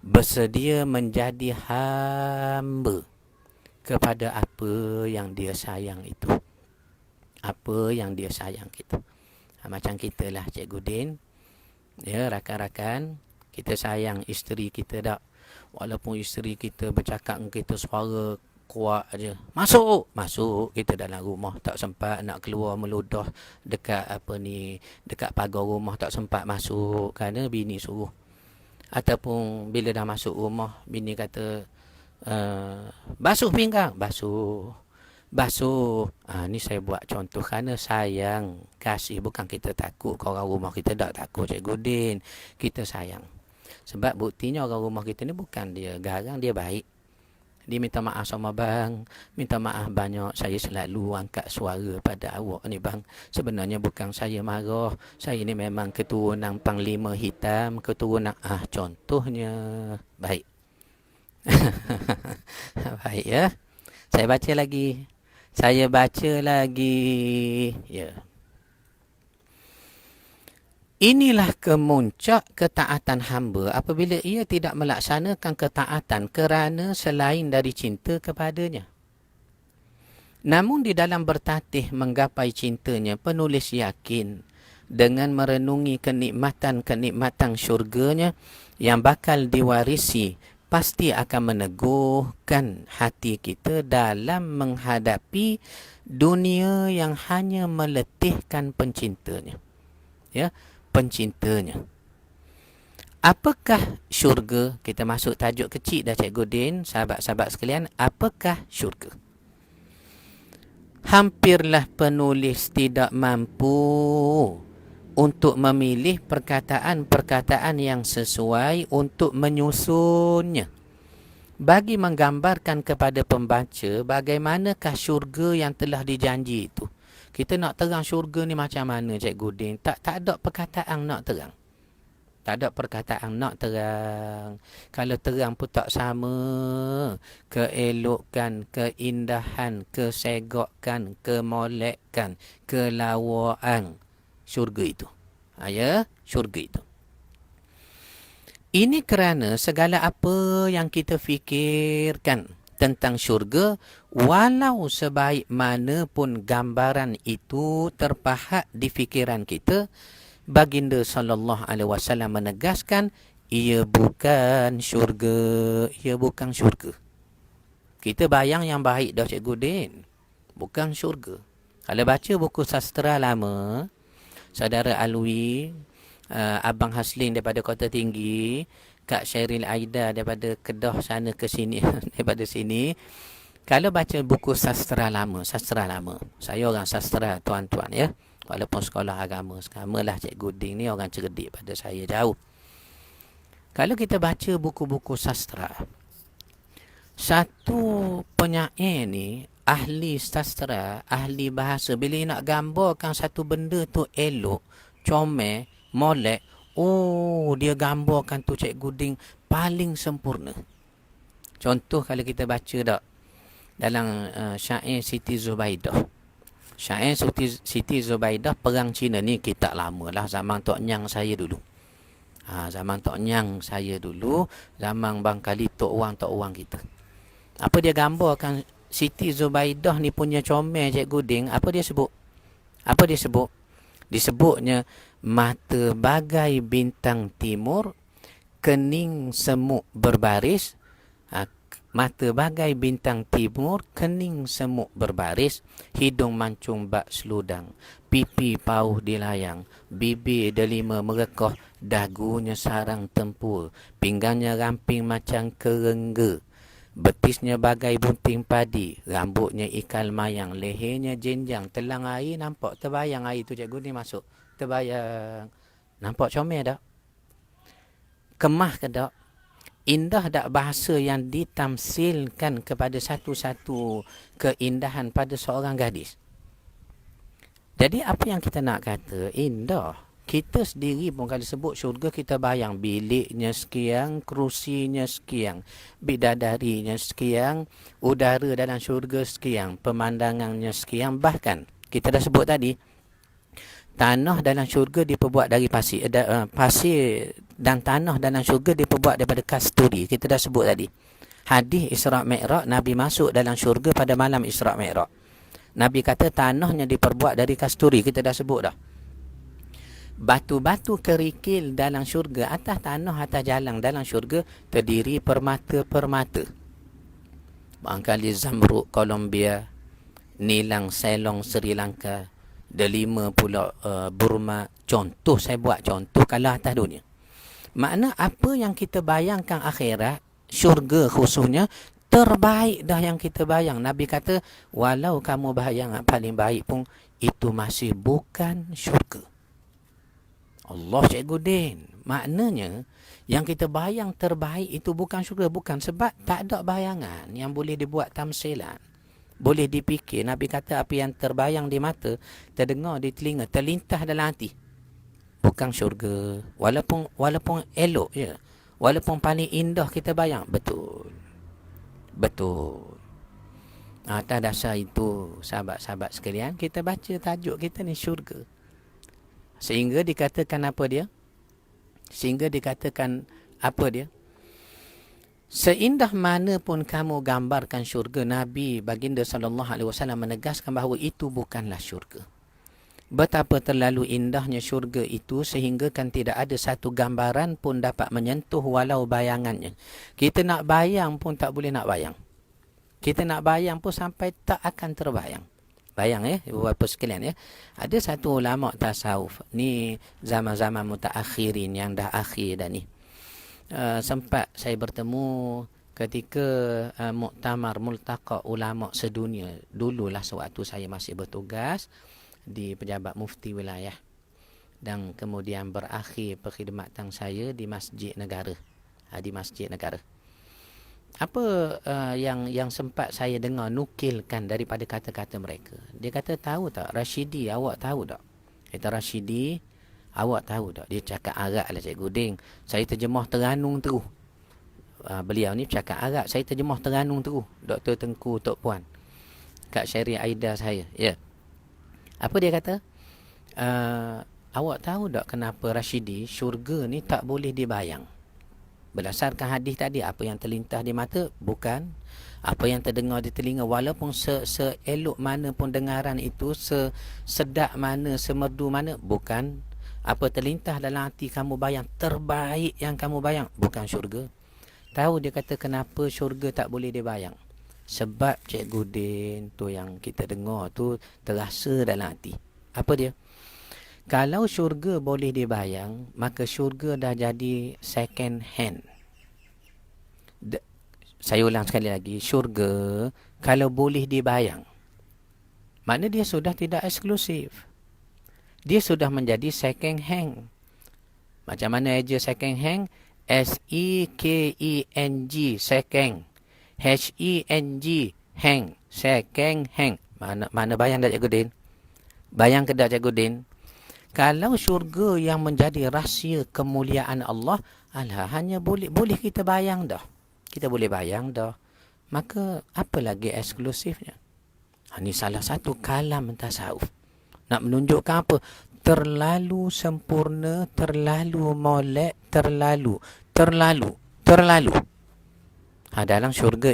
Bersedia menjadi hamba kepada apa yang dia sayang itu. Apa yang dia sayang itu. Macam kita lah Cikgu Din. Ya, rakan-rakan, kita sayang isteri kita tak. Walaupun isteri kita bercakap dengan kita suara kuat aja. Masuk kita dalam rumah, tak sempat nak keluar meludah dekat dekat pagar rumah, tak sempat masuk kerana bini suruh. Ataupun bila dah masuk rumah, bini kata basuh pinggang, basuh. Ni saya buat contoh kerana sayang, kasih. Bukan kita takut ke orang rumah kita, tak takut Cikgu Din. Kita sayang. Sebab buktinya orang rumah kita ni bukan dia garang, dia baik. Dia minta maaf sama bang. Minta maaf banyak. Saya selalu angkat suara pada awak ni bang. Sebenarnya bukan saya marah. Saya ni memang keturunan Panglima Hitam. Keturunan contohnya. Baik. Baik ya. Saya baca lagi. Ya. Inilah kemuncak ketaatan hamba apabila ia tidak melaksanakan ketaatan kerana selain dari cinta kepadanya. Namun di dalam bertatih menggapai cintanya, penulis yakin dengan merenungi kenikmatan-kenikmatan syurganya yang bakal diwarisi, pasti akan meneguhkan hati kita dalam menghadapi dunia yang hanya meletihkan pencintanya. Ya. Pencintanya. Apakah syurga? Kita masuk tajuk kecil dah Cikgu Din, sahabat-sahabat sekalian. Apakah syurga? Hampirlah penulis tidak mampu untuk memilih perkataan-perkataan yang sesuai untuk menyusunnya, bagi menggambarkan kepada pembaca bagaimanakah syurga yang telah dijanji itu. Kita nak terang syurga ni macam mana Cikgu Din? Tak ada perkataan nak terang. Tak ada perkataan nak terang. Kalau terang pun tak sama. Keelokan, keindahan, kesegokan, kemolekan, kelawaan syurga itu. Ya, syurga itu. Ini kerana segala apa yang kita fikirkan tentang syurga, walau sebaik mana pun gambaran itu terpahat di fikiran kita, baginda sallallahu alaihi wasallam menegaskan, ia bukan syurga, ia bukan syurga. Kita bayang yang baik dah Cikgu Din, bukan syurga. Kalau baca buku sastra lama, Saudara Alwi, Abang Haslin daripada Kota Tinggi, Kak Syairil Aida daripada Kedah sana ke sini, daripada sini. Kalau baca buku sastra lama. Saya orang sastra tuan-tuan ya. Walaupun sekolah agama. Sekamalah Cikgu Din ni orang cerdik pada saya jauh. Kalau kita baca buku-buku sastra, satu penyair ni, ahli sastra, ahli bahasa, bila nak gambarkan satu benda tu elok, comel, molek, dia gambarkan tu Cikgu Din paling sempurna. Contoh kalau kita baca tak dalam syair Siti Zubaidah. Syair Siti Zubaidah Perang Cina ni kitab lama lah, zaman Tok Nyang saya dulu. Zaman Tok Nyang saya dulu, zaman Bang Kali Tok Wang kita. Apa dia gambarkan Siti Zubaidah ni punya comel Cikgu Din, apa dia sebut? Disebutnya mata bagai bintang timur, kening semuk berbaris, Mata bagai bintang timur, kening semuk berbaris, hidung mancung bak seludang, pipi pauh dilayang, bibir delima merekoh, dagunya sarang tempur, pinggangnya ramping macam kerengga, betisnya bagai bunting padi, rambutnya ikal mayang, lehernya jenjang, telang air nampak terbayang air tu cikgu ni masuk. Terbayang. Nampak comel tak? Kemah ke tak? Indah tak bahasa yang ditamsilkan kepada satu-satu keindahan pada seorang gadis? Jadi apa yang kita nak kata? Indah. Kita sendiri pun kalau sebut syurga, kita bayang biliknya sekian, kerusinya sekian, bidadarinya sekian, udara dalam syurga sekian, pemandangannya sekian. Bahkan kita dah sebut tadi, tanah dalam syurga diperbuat dari pasir. Pasir dan tanah dalam syurga diperbuat daripada kasturi. Kita dah sebut tadi. Hadis Isra' Mi'raj, Nabi masuk dalam syurga pada malam Isra' Mi'raj. Nabi kata tanahnya diperbuat dari kasturi. Kita dah sebut dah. Batu-batu kerikil dalam syurga, atas tanah, atas jalan dalam syurga, terdiri permata-permata. Barangkali Zamrud Kolombia, nilang Ceylon Sri Lanka, delima pula Burma. Contoh, saya buat contoh kalau atas dunia. Makna apa yang kita bayangkan akhirat, syurga khususnya, terbaik dah yang kita bayang. Nabi kata, walau kamu bayang paling baik pun, itu masih bukan syurga. Allah Cikgu Din. Maknanya, yang kita bayang terbaik itu bukan syurga. Bukan, sebab tak ada bayangan yang boleh dibuat tamsilan. Boleh dipikir. Nabi kata apa yang terbayang di mata, terdengar di telinga, terlintas dalam hati, bukan syurga. Walaupun elok je, walaupun paling indah kita bayang, betul. Atas dasar itu, sahabat-sahabat sekalian, kita baca tajuk kita ni syurga. Sehingga dikatakan apa dia? Seindah mana pun kamu gambarkan syurga, Nabi baginda SAW menegaskan bahawa itu bukanlah syurga. Betapa terlalu indahnya syurga itu sehingga kan tidak ada satu gambaran pun dapat menyentuh walau bayangannya. Kita nak bayang pun tak boleh nak bayang. Kita nak bayang pun sampai tak akan terbayang. Bayang Bapak sekalian Ada satu ulama tasawuf. Ni zaman-zaman mutaakhirin yang dah akhir dah ni. Sempat saya bertemu ketika muktamar multaqa ulama sedunia. Dululah sewaktu saya masih bertugas di pejabat mufti wilayah, dan kemudian berakhir perkhidmatan saya di Masjid Negara. Apa yang sempat saya dengar nukilkan daripada kata-kata mereka. Dia kata, tahu tak Rashidi, awak tahu tak? Kata Rashidi, awak tahu tak? Dia cakap Arab lah Cikgu Ding. Saya terjemah teranung terus. Beliau ni cakap Arab, saya terjemah teranung terus. Dr. Tengku Tok Puan, Kak Syari Aida saya. Ya. Apa dia kata? Awak tahu tak kenapa Rashidi, syurga ni tak boleh dibayang? Berdasarkan hadis tadi, apa yang terlintas di mata bukan, apa yang terdengar di telinga, walaupun seelok mana pun dengaran itu, sesedap mana, semerdu mana, bukan. Apa terlintas dalam hati kamu bayang, terbaik yang kamu bayang, bukan syurga. Tahu dia kata kenapa syurga tak boleh dibayang? Sebab Cikgu Din tu yang kita dengar tu terasa dalam hati. Apa dia? Kalau syurga boleh dibayang, maka syurga dah jadi second hand. Saya ulang sekali lagi. Syurga kalau boleh dibayang, makna dia sudah tidak eksklusif. Dia sudah menjadi second hand. Macam mana aja second hand? S-E-K-E-N-G, second. H-E-N-G, hang, second hand. Mana bayang tak Cikgu Din? Bayang ke tak Cikgu Din? Kalau syurga yang menjadi rahsia kemuliaan Allah, hanya boleh kita bayang dah. Kita boleh bayang dah. Maka apa lagi eksklusifnya? Ini salah satu kalam tasawuf. Nak menunjukkan apa? Terlalu sempurna, terlalu molek, terlalu. Dalam syurga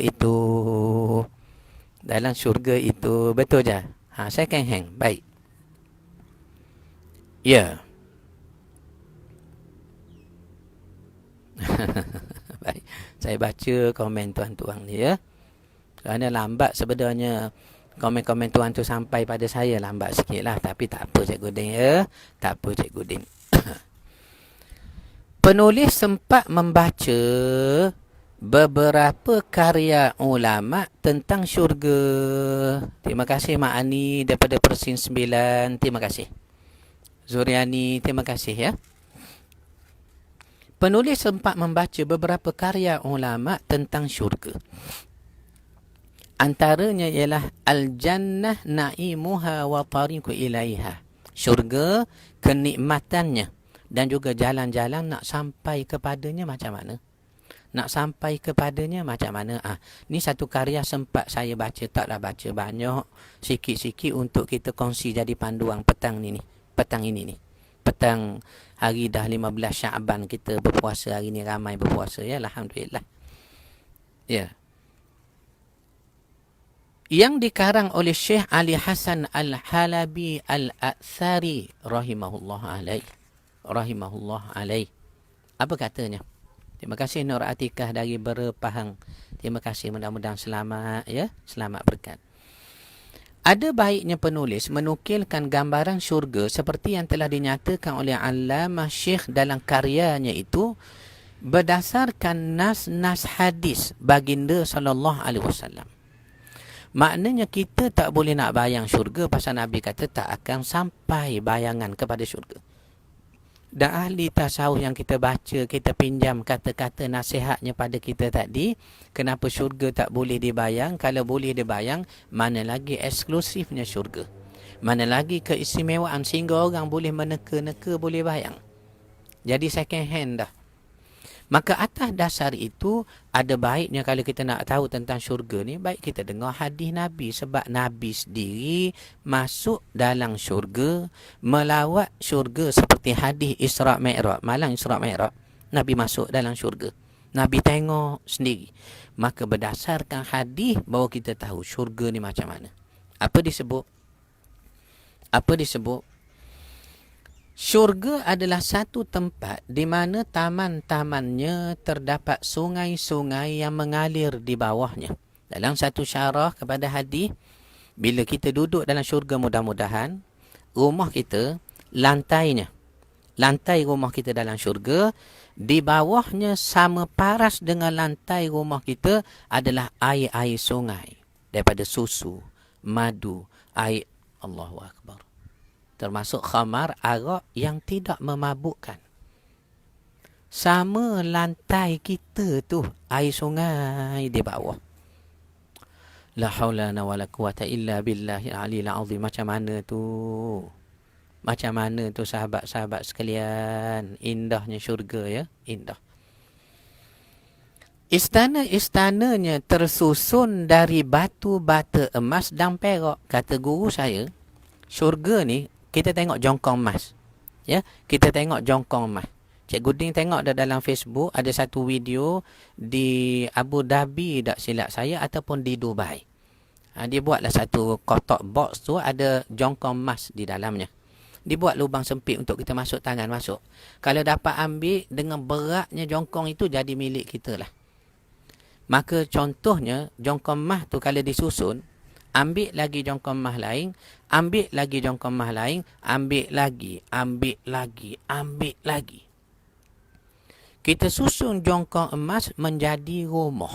itu, betul je. Second hand, baik. Ya. Baik. Saya baca komen tuan-tuan ni ya. Kerana lambat sebenarnya komen-komen tuan tu sampai pada saya, lambat sikit lah. Tapi tak apa Cikgu Din ya. Tak apa Cikgu Din. Penulis sempat membaca beberapa karya ulama tentang syurga. Terima kasih Mak Ani daripada Persin 9. Terima kasih. Zuriani, terima kasih ya. Penulis sempat membaca beberapa karya ulama tentang syurga. Antaranya ialah Al-Jannah na'imuha wa tariqu ilaiha. Syurga, kenikmatannya dan juga jalan-jalan nak sampai kepadanya macam mana. Nak sampai kepadanya macam mana? Ni satu karya sempat saya baca, taklah baca banyak, sikit-sikit untuk kita kongsi jadi panduan petang ni. Petang ini ni. Petang hari dah 15 Syaban kita berpuasa hari ni, ramai berpuasa ya, alhamdulillah. Ya. Yang dikarang oleh Syekh Ali Hasan Al-Halabi Al-Athari rahimahullah alaih. Rahimahullah alaih. Apa katanya? Terima kasih Nur Atikah dari Berpahang. Terima kasih, mudah-mudahan selamat ya, selamat berkat. Ada baiknya penulis menukilkan gambaran syurga seperti yang telah dinyatakan oleh Allamah Syekh dalam karyanya itu berdasarkan nas-nas hadis baginda sallallahu alaihi wasallam. Maknanya kita tak boleh nak bayang syurga pasal Nabi kata tak akan sampai bayangan kepada syurga. Dan ahli tasawuf yang kita baca, kita pinjam kata-kata nasihatnya pada kita tadi, kenapa syurga tak boleh dibayang? Kalau boleh dibayang, mana lagi eksklusifnya syurga? Mana lagi keistimewaan sehingga orang boleh meneka-neka, boleh bayang? Jadi second hand dah. Maka atas dasar itu, ada baiknya kalau kita nak tahu tentang syurga ni, baik kita dengar hadis Nabi. Sebab Nabi sendiri masuk dalam syurga, melawat syurga seperti hadis Isra' Mi'raj. Malam Isra' Mi'raj, Nabi masuk dalam syurga. Nabi tengok sendiri. Maka berdasarkan hadis, bahawa kita tahu syurga ni macam mana. Apa disebut? Apa disebut? Syurga adalah satu tempat di mana taman-tamannya terdapat sungai-sungai yang mengalir di bawahnya. Dalam satu syarah kepada hadis, bila kita duduk dalam syurga, mudah-mudahan rumah kita, lantai rumah kita dalam syurga, di bawahnya sama paras dengan lantai rumah kita adalah air-air sungai. Daripada susu, madu, air. Allahu Akbar. Termasuk khamar, arak yang tidak memabukkan. Sama lantai kita tu, air sungai di bawah. La haula wala quwata illa billahil aliyil azim. Macam mana tu? Macam mana tu sahabat-sahabat sekalian? Indahnya syurga ya, indah. Istana-istananya tersusun dari batu bata emas dan perak. Kata guru saya, syurga ni kita tengok jongkong emas. Ya, kita tengok jongkong emas. Cikgu Din tengok dalam Facebook ada satu video di Abu Dhabi, tak silap saya, ataupun di Dubai. Dia buatlah satu kotak box tu, ada jongkong emas di dalamnya. Dia buat lubang sempit untuk kita masuk tangan masuk. Kalau dapat ambil dengan beratnya jongkong itu, jadi milik kita lah. Maka contohnya jongkong emas tu kalau disusun, ambil lagi jongkong emas lain, ambil lagi jongkong emas lain, ambil lagi. Kita susun jongkong emas menjadi rumah.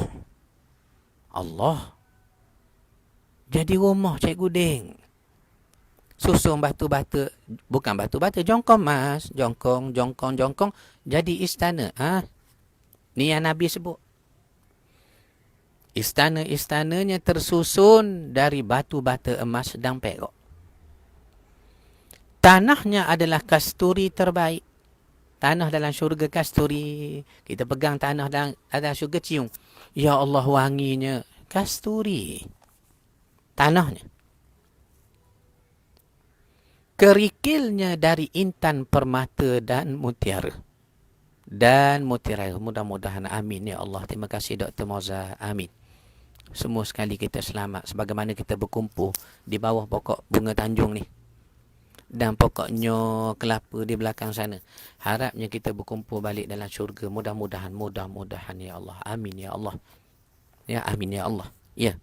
Allah. Jadi rumah Cikgu Ding. Susun batu-bata, bukan batu-bata, jongkong emas, jongkong, jadi istana. Ni yang Nabi sebut. Istana-istananya tersusun dari batu bata emas dan perak. Tanahnya adalah kasturi terbaik. Tanah dalam syurga kasturi. Kita pegang tanah dalam syurga, cium. Ya Allah, wanginya. Kasturi. Tanahnya. Kerikilnya dari intan permata dan mutiara. Mudah-mudahan, amin ya Allah. Terima kasih Dr. Moza, amin. Semua sekali kita selamat sebagaimana kita berkumpul di bawah pokok bunga Tanjung ni. dan pokoknya kelapa di belakang sana. Harapnya kita berkumpul balik dalam syurga. Mudah-mudahan ya Allah. Amin ya Allah. Ya, amin ya Allah. Ya.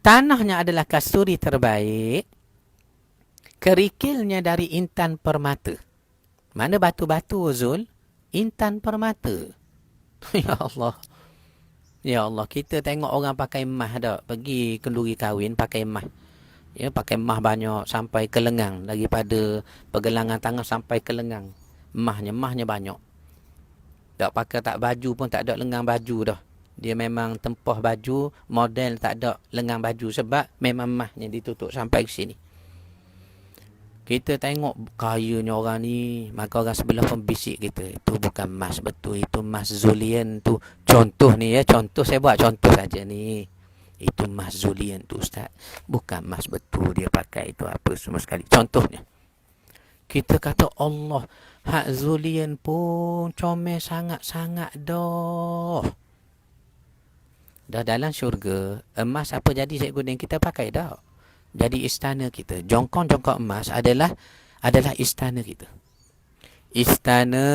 Tanahnya adalah kasturi terbaik. Kerikilnya dari intan permata. Mana batu-batu, Zul? Intan permata. Ya Allah. Ya Allah, kita tengok orang pakai emas dah. Pergi kenduri kahwin pakai emas. Ya, pakai emas banyak sampai ke lengan. Daripada pergelangan tangan sampai ke lengan. Emasnya banyak. Tak pakai tak baju pun tak ada lengan baju dah. Dia memang tempah baju, model tak ada lengan baju. Sebab memang emasnya ditutup sampai ke sini. Kita tengok kayanya orang ni, maka orang sebelah pun bisik kita. Itu bukan emas betul, itu emas Zulian tu. Contoh ni ya, contoh saya buat contoh saja ni. Itu emas Zulian tu Ustaz. Bukan emas betul dia pakai itu apa semua sekali. Contohnya. Kita kata Allah, hak Zulian pun comel sangat-sangat dah. Dah dalam syurga, emas apa jadi cikgu yang kita pakai dah. Jadi istana kita. Jongkong-jongkong emas adalah istana kita. Istana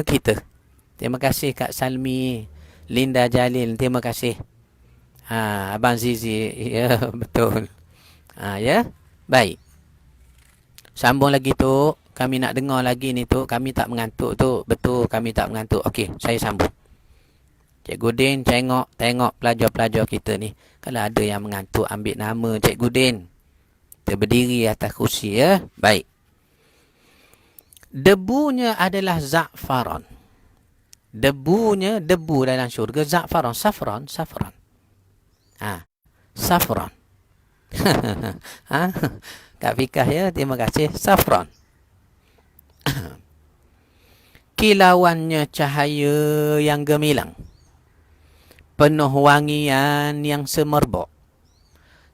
kita. Terima kasih Kak Salmi, Linda Jalil, terima kasih. Abang Zizi, ya betul. Ya, baik. Sambung lagi tu, kami nak dengar lagi ni tu, kami tak mengantuk tu, betul kami tak mengantuk. Okey, saya sambung. Cikgu Din tengok pelajar-pelajar kita ni. Kalau ada yang mengantuk, ambil nama Cikgu Din. Kita berdiri atas kursi ya. Baik. Debunya adalah za'faran. Debu dalam syurga za'faran. Safran. Safran. Kak Fikah ya, terima kasih. Safran. Kilauannya cahaya yang gemilang. Penuh wangian yang semerbak.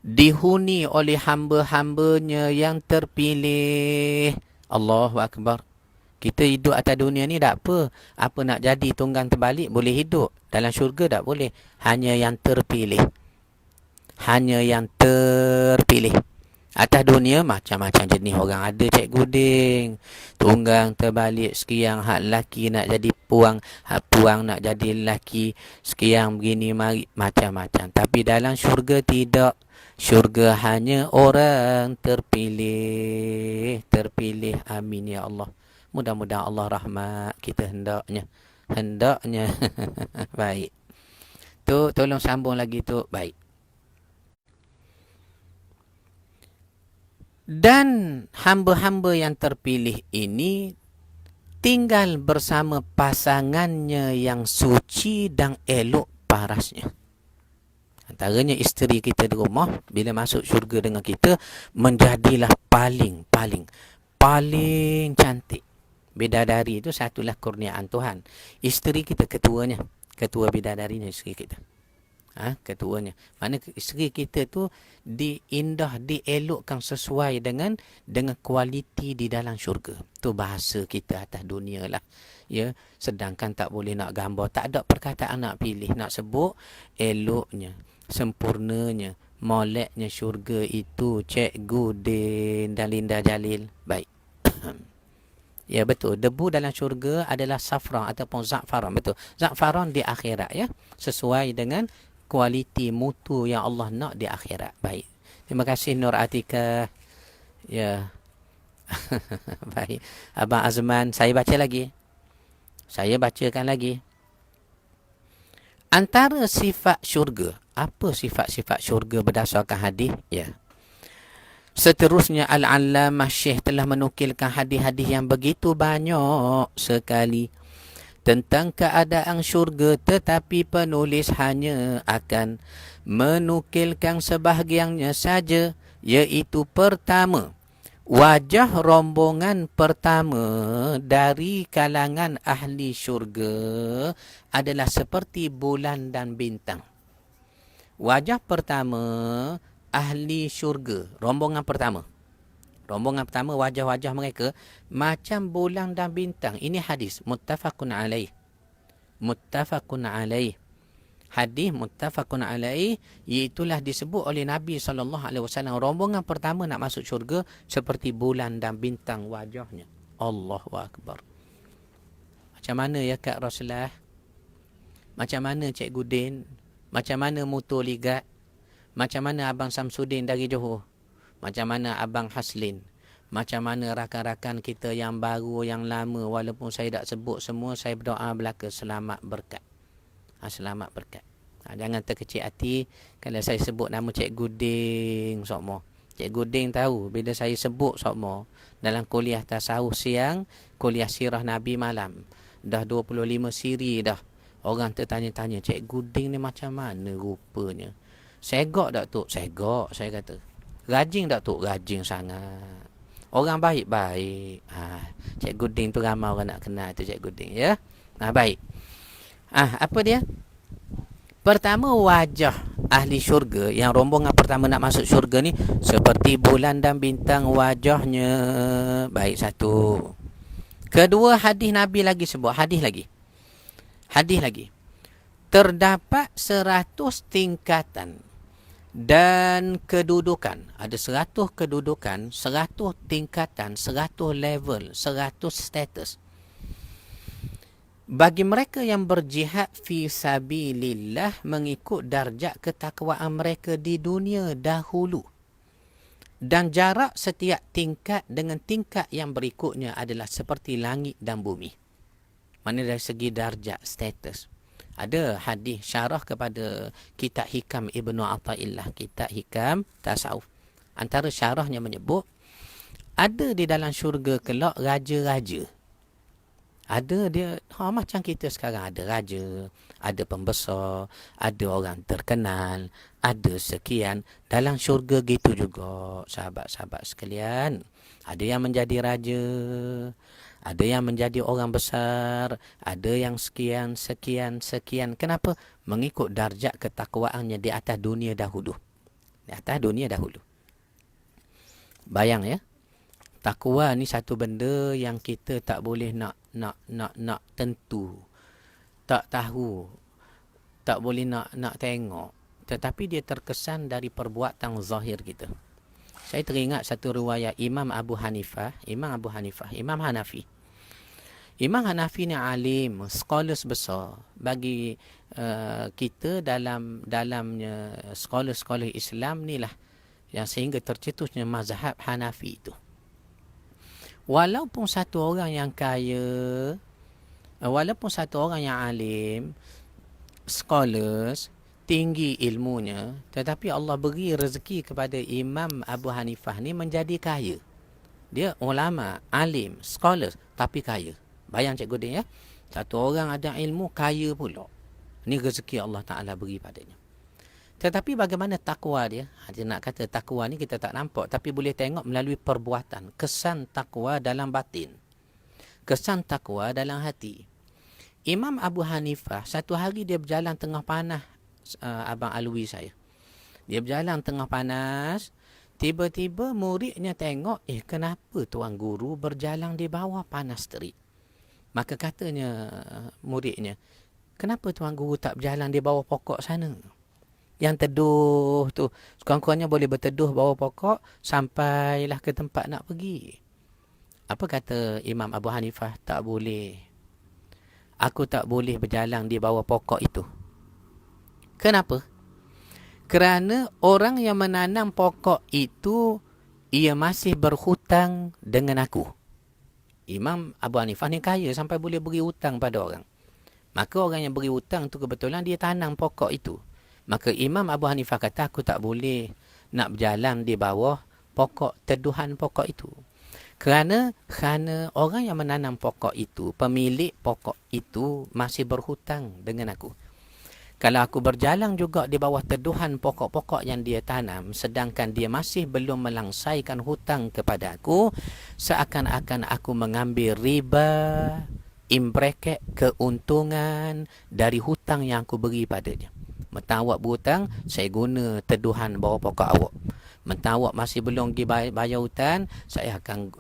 Dihuni oleh hamba-hambanya yang terpilih. Allahu Akbar. Kita hidup atas dunia ni tak apa. Apa nak jadi tunggang terbalik boleh hidup. Dalam syurga tak boleh. Hanya yang terpilih. Atas dunia macam-macam jenis orang ada Cikgu Ding. Tunggang terbalik sekian, hak lelaki nak jadi puang, hak puang nak jadi lelaki, sekian begini mari, macam-macam. Tapi dalam syurga tidak. Syurga hanya orang terpilih. Amin ya Allah. Mudah-mudahan Allah rahmat kita hendaknya. Baik. Tu tolong sambung lagi tu. Baik. Dan hamba-hamba yang terpilih ini tinggal bersama pasangannya yang suci dan elok parasnya. Antaranya isteri kita di rumah, bila masuk syurga dengan kita, menjadilah paling cantik. Bidadari itu satulah kurniaan Tuhan. Isteri kita ketuanya, ketua bidadarinya isteri kita. Ketuanya. Mana isteri kita tu dielokkan sesuai dengan kualiti di dalam syurga. Tu bahasa kita atas dunia lah. Ya, sedangkan tak boleh nak gambar, tak ada perkataan nak pilih, nak sebut eloknya, sempurnanya, moleknya syurga itu Cikgu Din dan Linda Jalil. Baik. Ya betul, debu dalam syurga adalah safran ataupun za'faran. Betul, za'faran di akhirat ya, sesuai dengan kualiti mutu yang Allah nak di akhirat. Baik. Terima kasih Nur Atika. Ya. Baik. Abang Azman, saya baca lagi. Saya bacakan lagi. Antara sifat syurga. Apa sifat-sifat syurga berdasarkan hadis? Ya. Seterusnya Al-Allamah Syekh telah menukilkan hadis-hadis yang begitu banyak sekali tentang keadaan syurga, tetapi penulis hanya akan menukilkan sebahagiannya saja, iaitu pertama, wajah rombongan pertama dari kalangan ahli syurga adalah seperti bulan dan bintang. Wajah pertama ahli syurga, rombongan pertama, wajah-wajah mereka macam bulan dan bintang. Ini hadis muttafaqun alaih. Hadis muttafaqun alaih, iaitulah disebut oleh Nabi SAW, rombongan pertama nak masuk syurga seperti bulan dan bintang wajahnya. Allahu Akbar. Macam mana ya Kak Roslah? Macam mana Cikgu Din? Macam mana Mutu Ligat? Macam mana Abang Samsudin dari Johor? Macam mana Abang Haslin? Macam mana rakan-rakan kita yang baru, yang lama, walaupun saya tak sebut semua, saya berdoa belaka selamat berkat. Selamat berkat. Jangan terkecil hati kalau saya sebut nama Cikgu Ding sokmo. Cikgu Ding tahu bila saya sebut sokmo dalam kuliah tasawuf siang, kuliah sirah Nabi malam, dah 25 siri dah. Orang tertanya-tanya, Cikgu Ding ni macam mana rupanya? Segok tak Tok? Segok, saya kata. Rajin tak Tok? Rajin sangat. Orang baik-baik. Cikgu Ding tu ramai orang nak kenal tu Cikgu Ding, ya. Baik. Apa dia? Pertama, wajah ahli syurga, yang rombongan pertama nak masuk syurga ni seperti bulan dan bintang wajahnya. Baik, satu. Kedua, hadis Nabi lagi sebut. Hadis lagi. Terdapat 100 tingkatan dan kedudukan. Ada 100 kedudukan, 100 tingkatan, 100 level, 100 status. Bagi mereka yang berjihad fi sabilillah mengikut darjat ketakwaan mereka di dunia dahulu. Dan jarak setiap tingkat dengan tingkat yang berikutnya adalah seperti langit dan bumi. Mana dari segi darjat, status. Ada hadis syarah kepada kitab Hikam Ibnu Athaillah, kitab Hikam Tasawuf. Antara syarahnya menyebut, ada di dalam syurga kelak raja-raja. Ada dia, macam kita sekarang ada raja, ada pembesar, ada orang terkenal, ada sekian. Dalam syurga gitu juga, sahabat-sahabat sekalian. Ada yang menjadi raja, ada yang menjadi orang besar, ada yang sekian. Kenapa? Mengikut darjat ketakwaannya di atas dunia dahulu. Bayang ya. Takwa ni satu benda yang kita tak boleh nak tentu. Tak tahu. Tak boleh nak tengok. Tetapi dia terkesan dari perbuatan zahir kita. Saya teringat satu riwayat Imam Hanafi. Imam Hanafi ni alim, scholars besar. Bagi kita dalamnya scholar Islam ni lah yang sehingga tercetusnya mazhab Hanafi itu. Walaupun satu orang yang kaya, walaupun satu orang yang alim, scholars, tinggi ilmunya, tetapi Allah beri rezeki kepada Imam Abu Hanifah ni menjadi kaya. Dia ulama, alim, scholars, tapi kaya. Bayang Cikgu Din ya. Satu orang ada ilmu, kaya pula. Ini rezeki Allah Ta'ala beri padanya. Tetapi bagaimana takwa dia? Dia nak kata takwa ni kita tak nampak, tapi boleh tengok melalui perbuatan. Kesan takwa dalam batin. Kesan takwa dalam hati. Imam Abu Hanifah, satu hari dia berjalan tengah panas, Abang Alwi saya. Dia berjalan tengah panas, tiba-tiba muridnya tengok, kenapa tuan guru berjalan di bawah panas terik? Maka katanya muridnya, kenapa tuan guru tak berjalan di bawah pokok sana? Yang teduh tu, sekurang-kurangnya boleh berteduh bawah pokok sampailah ke tempat nak pergi. Apa kata Imam Abu Hanifah? Tak boleh. Aku tak boleh berjalan di bawah pokok itu. Kenapa? Kerana orang yang menanam pokok itu, ia masih berhutang dengan aku. Imam Abu Hanifah ni kaya sampai boleh beri hutang pada orang. Maka orang yang beri hutang tu kebetulan dia tanam pokok itu. Maka Imam Abu Hanifah kata, aku tak boleh nak berjalan di bawah pokok, teduhan pokok itu. Kerana orang yang menanam pokok itu, pemilik pokok itu masih berhutang dengan aku. Kalau aku berjalan juga di bawah teduhan pokok-pokok yang dia tanam, sedangkan dia masih belum melangsaikan hutang kepada aku, seakan-akan aku mengambil riba, imbreket, keuntungan dari hutang yang aku beri padanya. Mentang awak berhutang, saya guna teduhan bawah pokok awak. Mentang awak masih belum bayar hutang, saya akan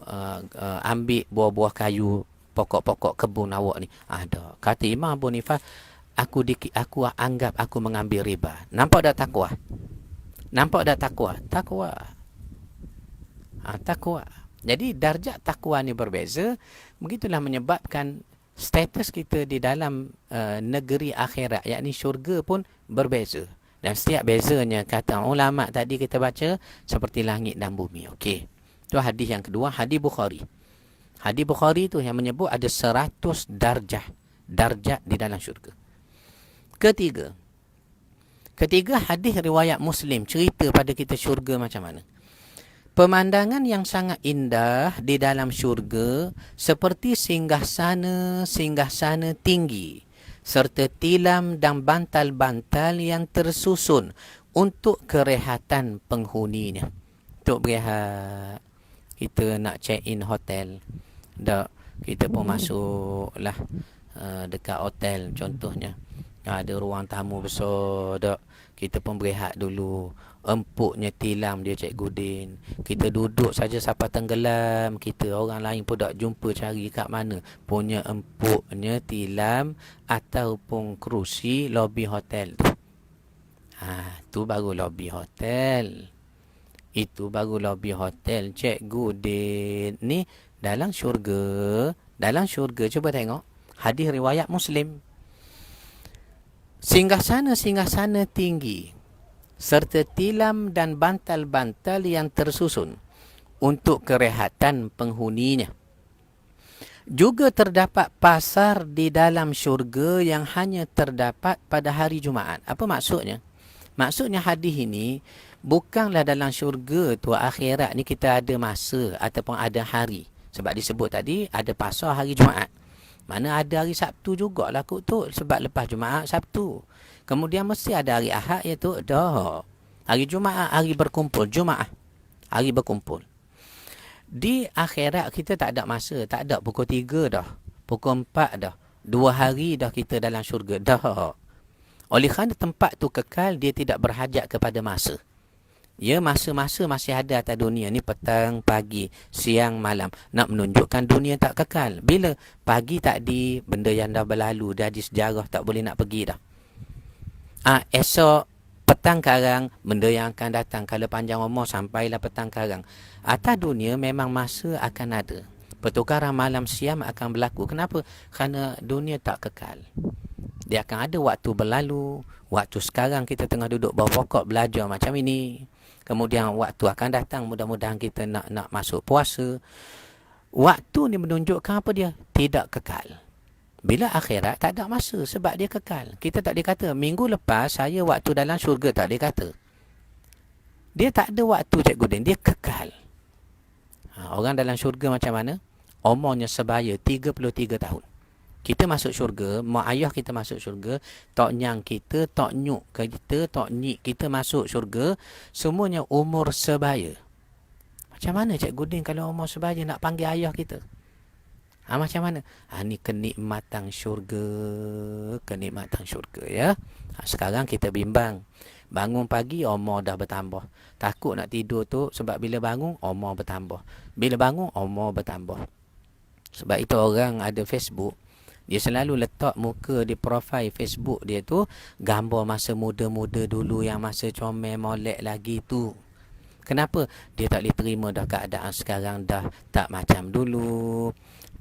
ambil buah-buah kayu, pokok-pokok kebun awak ni. Ada. Kata Imam Abu Hanifah, aku anggap aku mengambil riba. Nampak dah takwa? Nampak dah takwa? Takwa. Takwa. Jadi darjat takwa ni berbeza. Begitulah menyebabkan status kita di dalam negeri akhirat, yakni syurga pun berbeza. Dan setiap bezanya kata ulama tadi kita baca seperti langit dan bumi. Okey. Itu hadis yang kedua, hadis Bukhari. Hadis Bukhari tu yang menyebut ada 100 darjat di dalam syurga. Ketiga hadis riwayat Muslim cerita pada kita syurga macam mana. Pemandangan yang sangat indah di dalam syurga seperti singgasana tinggi serta tilam dan bantal-bantal yang tersusun untuk kerehatan penghuninya. Untuk berehat, kita nak check in hotel, dak kita pun masuklah dekat hotel contohnya. Ada ruang tamu besar, dak kita pun berehat dulu. Empuknya tilam dia Cikgu Din. Kita duduk saja sampai tenggelam kita. Orang lain pun tak jumpa cari kat mana. Punya empuknya tilam ataupun kerusi lobi hotel tu. Tu baru lobi hotel. Itu baru lobi hotel Cikgu Din. Ni dalam syurga. Dalam syurga cuba tengok. Hadis riwayat Muslim. Singgasana tinggi serta tilam dan bantal-bantal yang tersusun untuk kerehatan penghuninya. Juga terdapat pasar di dalam syurga yang hanya terdapat pada hari Jumaat. Apa maksudnya? Maksudnya hadis ini bukanlah dalam syurga tu akhirat ni kita ada masa ataupun ada hari. Sebab disebut tadi ada pasar hari Jumaat. Mana ada hari Sabtu jugalah kot tu. Sebab lepas Jumaat Sabtu. Kemudian mesti ada hari Ahad iaitu dah. Hari Jumaat, hari berkumpul. Jumaat, hari berkumpul. Di akhirat kita tak ada masa. Tak ada pukul 3 dah. Pukul 4 dah. 2 hari dah kita dalam syurga. Dah. Oleh kerana tempat tu kekal, dia tidak berhajat kepada masa. Ya, masa-masa masih ada atas dunia ni, petang, pagi, siang, malam. Nak menunjukkan dunia tak kekal. Bila pagi tadi, benda yang dah berlalu, dah di sejarah, tak boleh nak pergi dah. Esok, petang karang, benda yang akan datang. Kalau panjang umur, sampailah petang karang. Atas dunia memang masa akan ada. Pertukaran malam siang akan berlaku. Kenapa? Kerana dunia tak kekal. Dia akan ada waktu berlalu. Waktu sekarang kita tengah duduk bawah pokok belajar macam ini. Kemudian waktu akan datang, mudah-mudahan kita nak masuk puasa. Waktu ni menunjukkan apa dia? Tidak kekal. Bila akhirat tak ada masa sebab dia kekal. Kita tak dikata minggu lepas saya waktu dalam syurga, tak dikata. Dia tak ada waktu Cikgu Din, dia kekal. Orang dalam syurga macam mana? Umurnya sebaya 33 tahun. Kita masuk syurga, mak ayah kita masuk syurga, tok nyang kita, tok nyuk kita, tok nyik kita masuk syurga, semuanya umur sebaya. Macam mana Cikgu Din kalau umur sebaya nak panggil ayah kita? Macam mana? Ni kenikmatan syurga. Kenikmatan syurga ya. Sekarang kita bimbang. Bangun pagi, umur dah bertambah. Takut nak tidur tu sebab bila bangun, umur bertambah. Bila bangun, umur bertambah. Sebab itu orang ada Facebook, dia selalu letak muka di profil Facebook dia tu gambar masa muda-muda dulu yang masa comel molek lagi tu. Kenapa? Dia tak boleh terima dah keadaan sekarang dah tak macam dulu.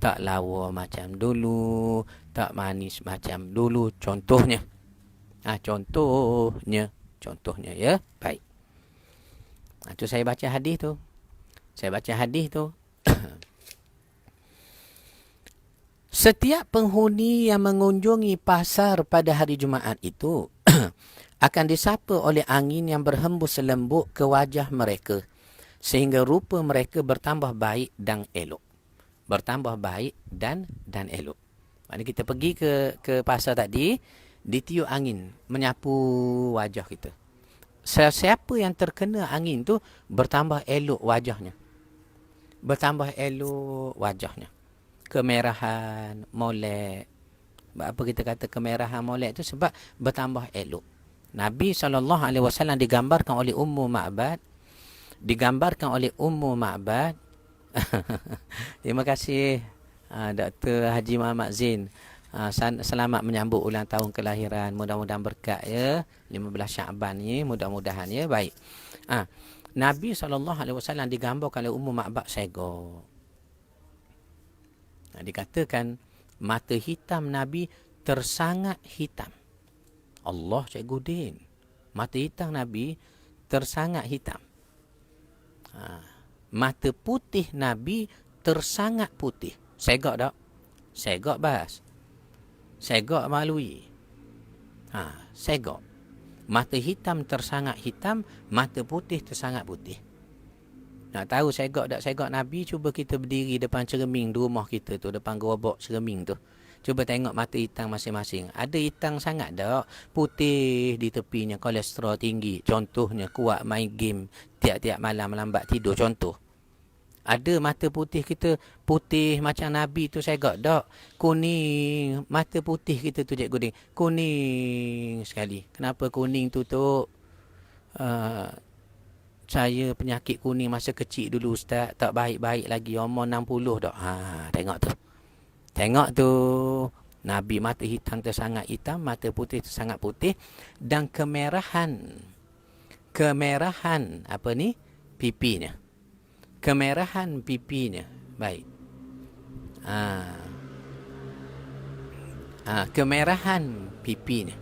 Tak lawa macam dulu. Tak manis macam dulu. Contohnya. Contohnya ya. Baik. Tu saya baca hadis tu. Setiap penghuni yang mengunjungi pasar pada hari Jumaat itu akan disapa oleh angin yang berhembus lembut ke wajah mereka sehingga rupa mereka bertambah baik dan elok. Bertambah baik dan elok. Maknanya kita pergi ke pasar tadi, ditiup angin menyapu wajah kita. Siapa yang terkena angin tu bertambah elok wajahnya. Bertambah elok wajahnya. Kemerahan, molek. Apa kita kata kemerahan, molek tu sebab bertambah elok. Nabi SAW digambarkan oleh Ummu Ma'bad. Terima kasih Dr. Haji Muhammad Zain Selamat menyambut ulang tahun kelahiran. Mudah-mudahan berkat ya. 15 Syaban ni mudah-mudahan ya. Baik. Nabi SAW digambarkan oleh Ummu Ma'bad segok. Dikatakan mata hitam Nabi tersangat hitam. Allah Cikgu Din. Mata hitam Nabi tersangat hitam. Mata putih Nabi tersangat putih. Segok tak? Segok bas. Segok malui. Segok. Mata hitam tersangat hitam, mata putih tersangat putih. Nak tahu segok tak segok Nabi, cuba kita berdiri depan cermin di rumah kita tu, depan gerobak cermin tu. Cuba tengok mata hitam masing-masing. Ada hitam sangat tak? Putih di tepinya, kolesterol tinggi. Contohnya kuat main game tiap-tiap malam lambat tidur. Contoh. Ada mata putih kita putih macam Nabi tu segak tak? Kuning. Mata putih kita tu Cikgu Din. Kuning sekali. Kenapa kuning tu? Saya penyakit kuning masa kecil dulu Ustaz. Tak baik-baik lagi. Umur 60 tak? Tengok tu. Tengok tu. Nabi mata hitam tersangat hitam. Mata putih tersangat putih. Dan kemerahan. Kemerahan apa ni? Pipinya. Kemerahan pipinya. Baik. Kemerahan pipinya.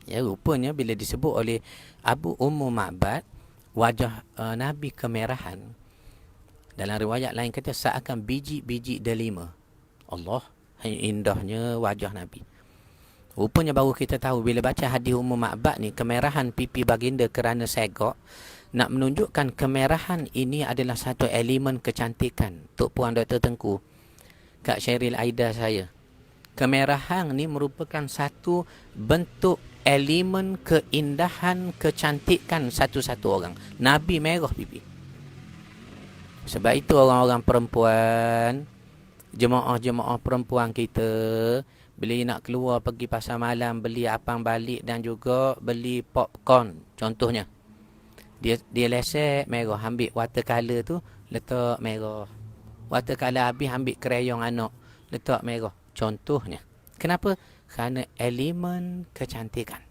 Ya, rupanya bila disebut oleh Abu Ummu Ma'bad, wajah Nabi kemerahan. Dalam riwayat lain kata seakan biji-biji delima. Allah, indahnya wajah Nabi. Rupanya baru kita tahu bila baca hadis Ummu Ma'bad ni, kemerahan pipi baginda kerana segok, nak menunjukkan kemerahan ini adalah satu elemen kecantikan. Tok Puan Dr. Tengku, Kak Sheril Aida saya. Kemerahan ni merupakan satu bentuk elemen keindahan, kecantikan satu-satu orang. Nabi merah pipi. Sebab itu orang-orang perempuan, jemaah-jemaah perempuan kita, bila nak keluar pergi pasar malam, beli apang balik dan juga beli popcorn contohnya. Dia lesek merah, ambil watercolor tu letak merah. Watercolor habis ambil krayon anak, letak merah. Contohnya. Kenapa? Kerana elemen kecantikan.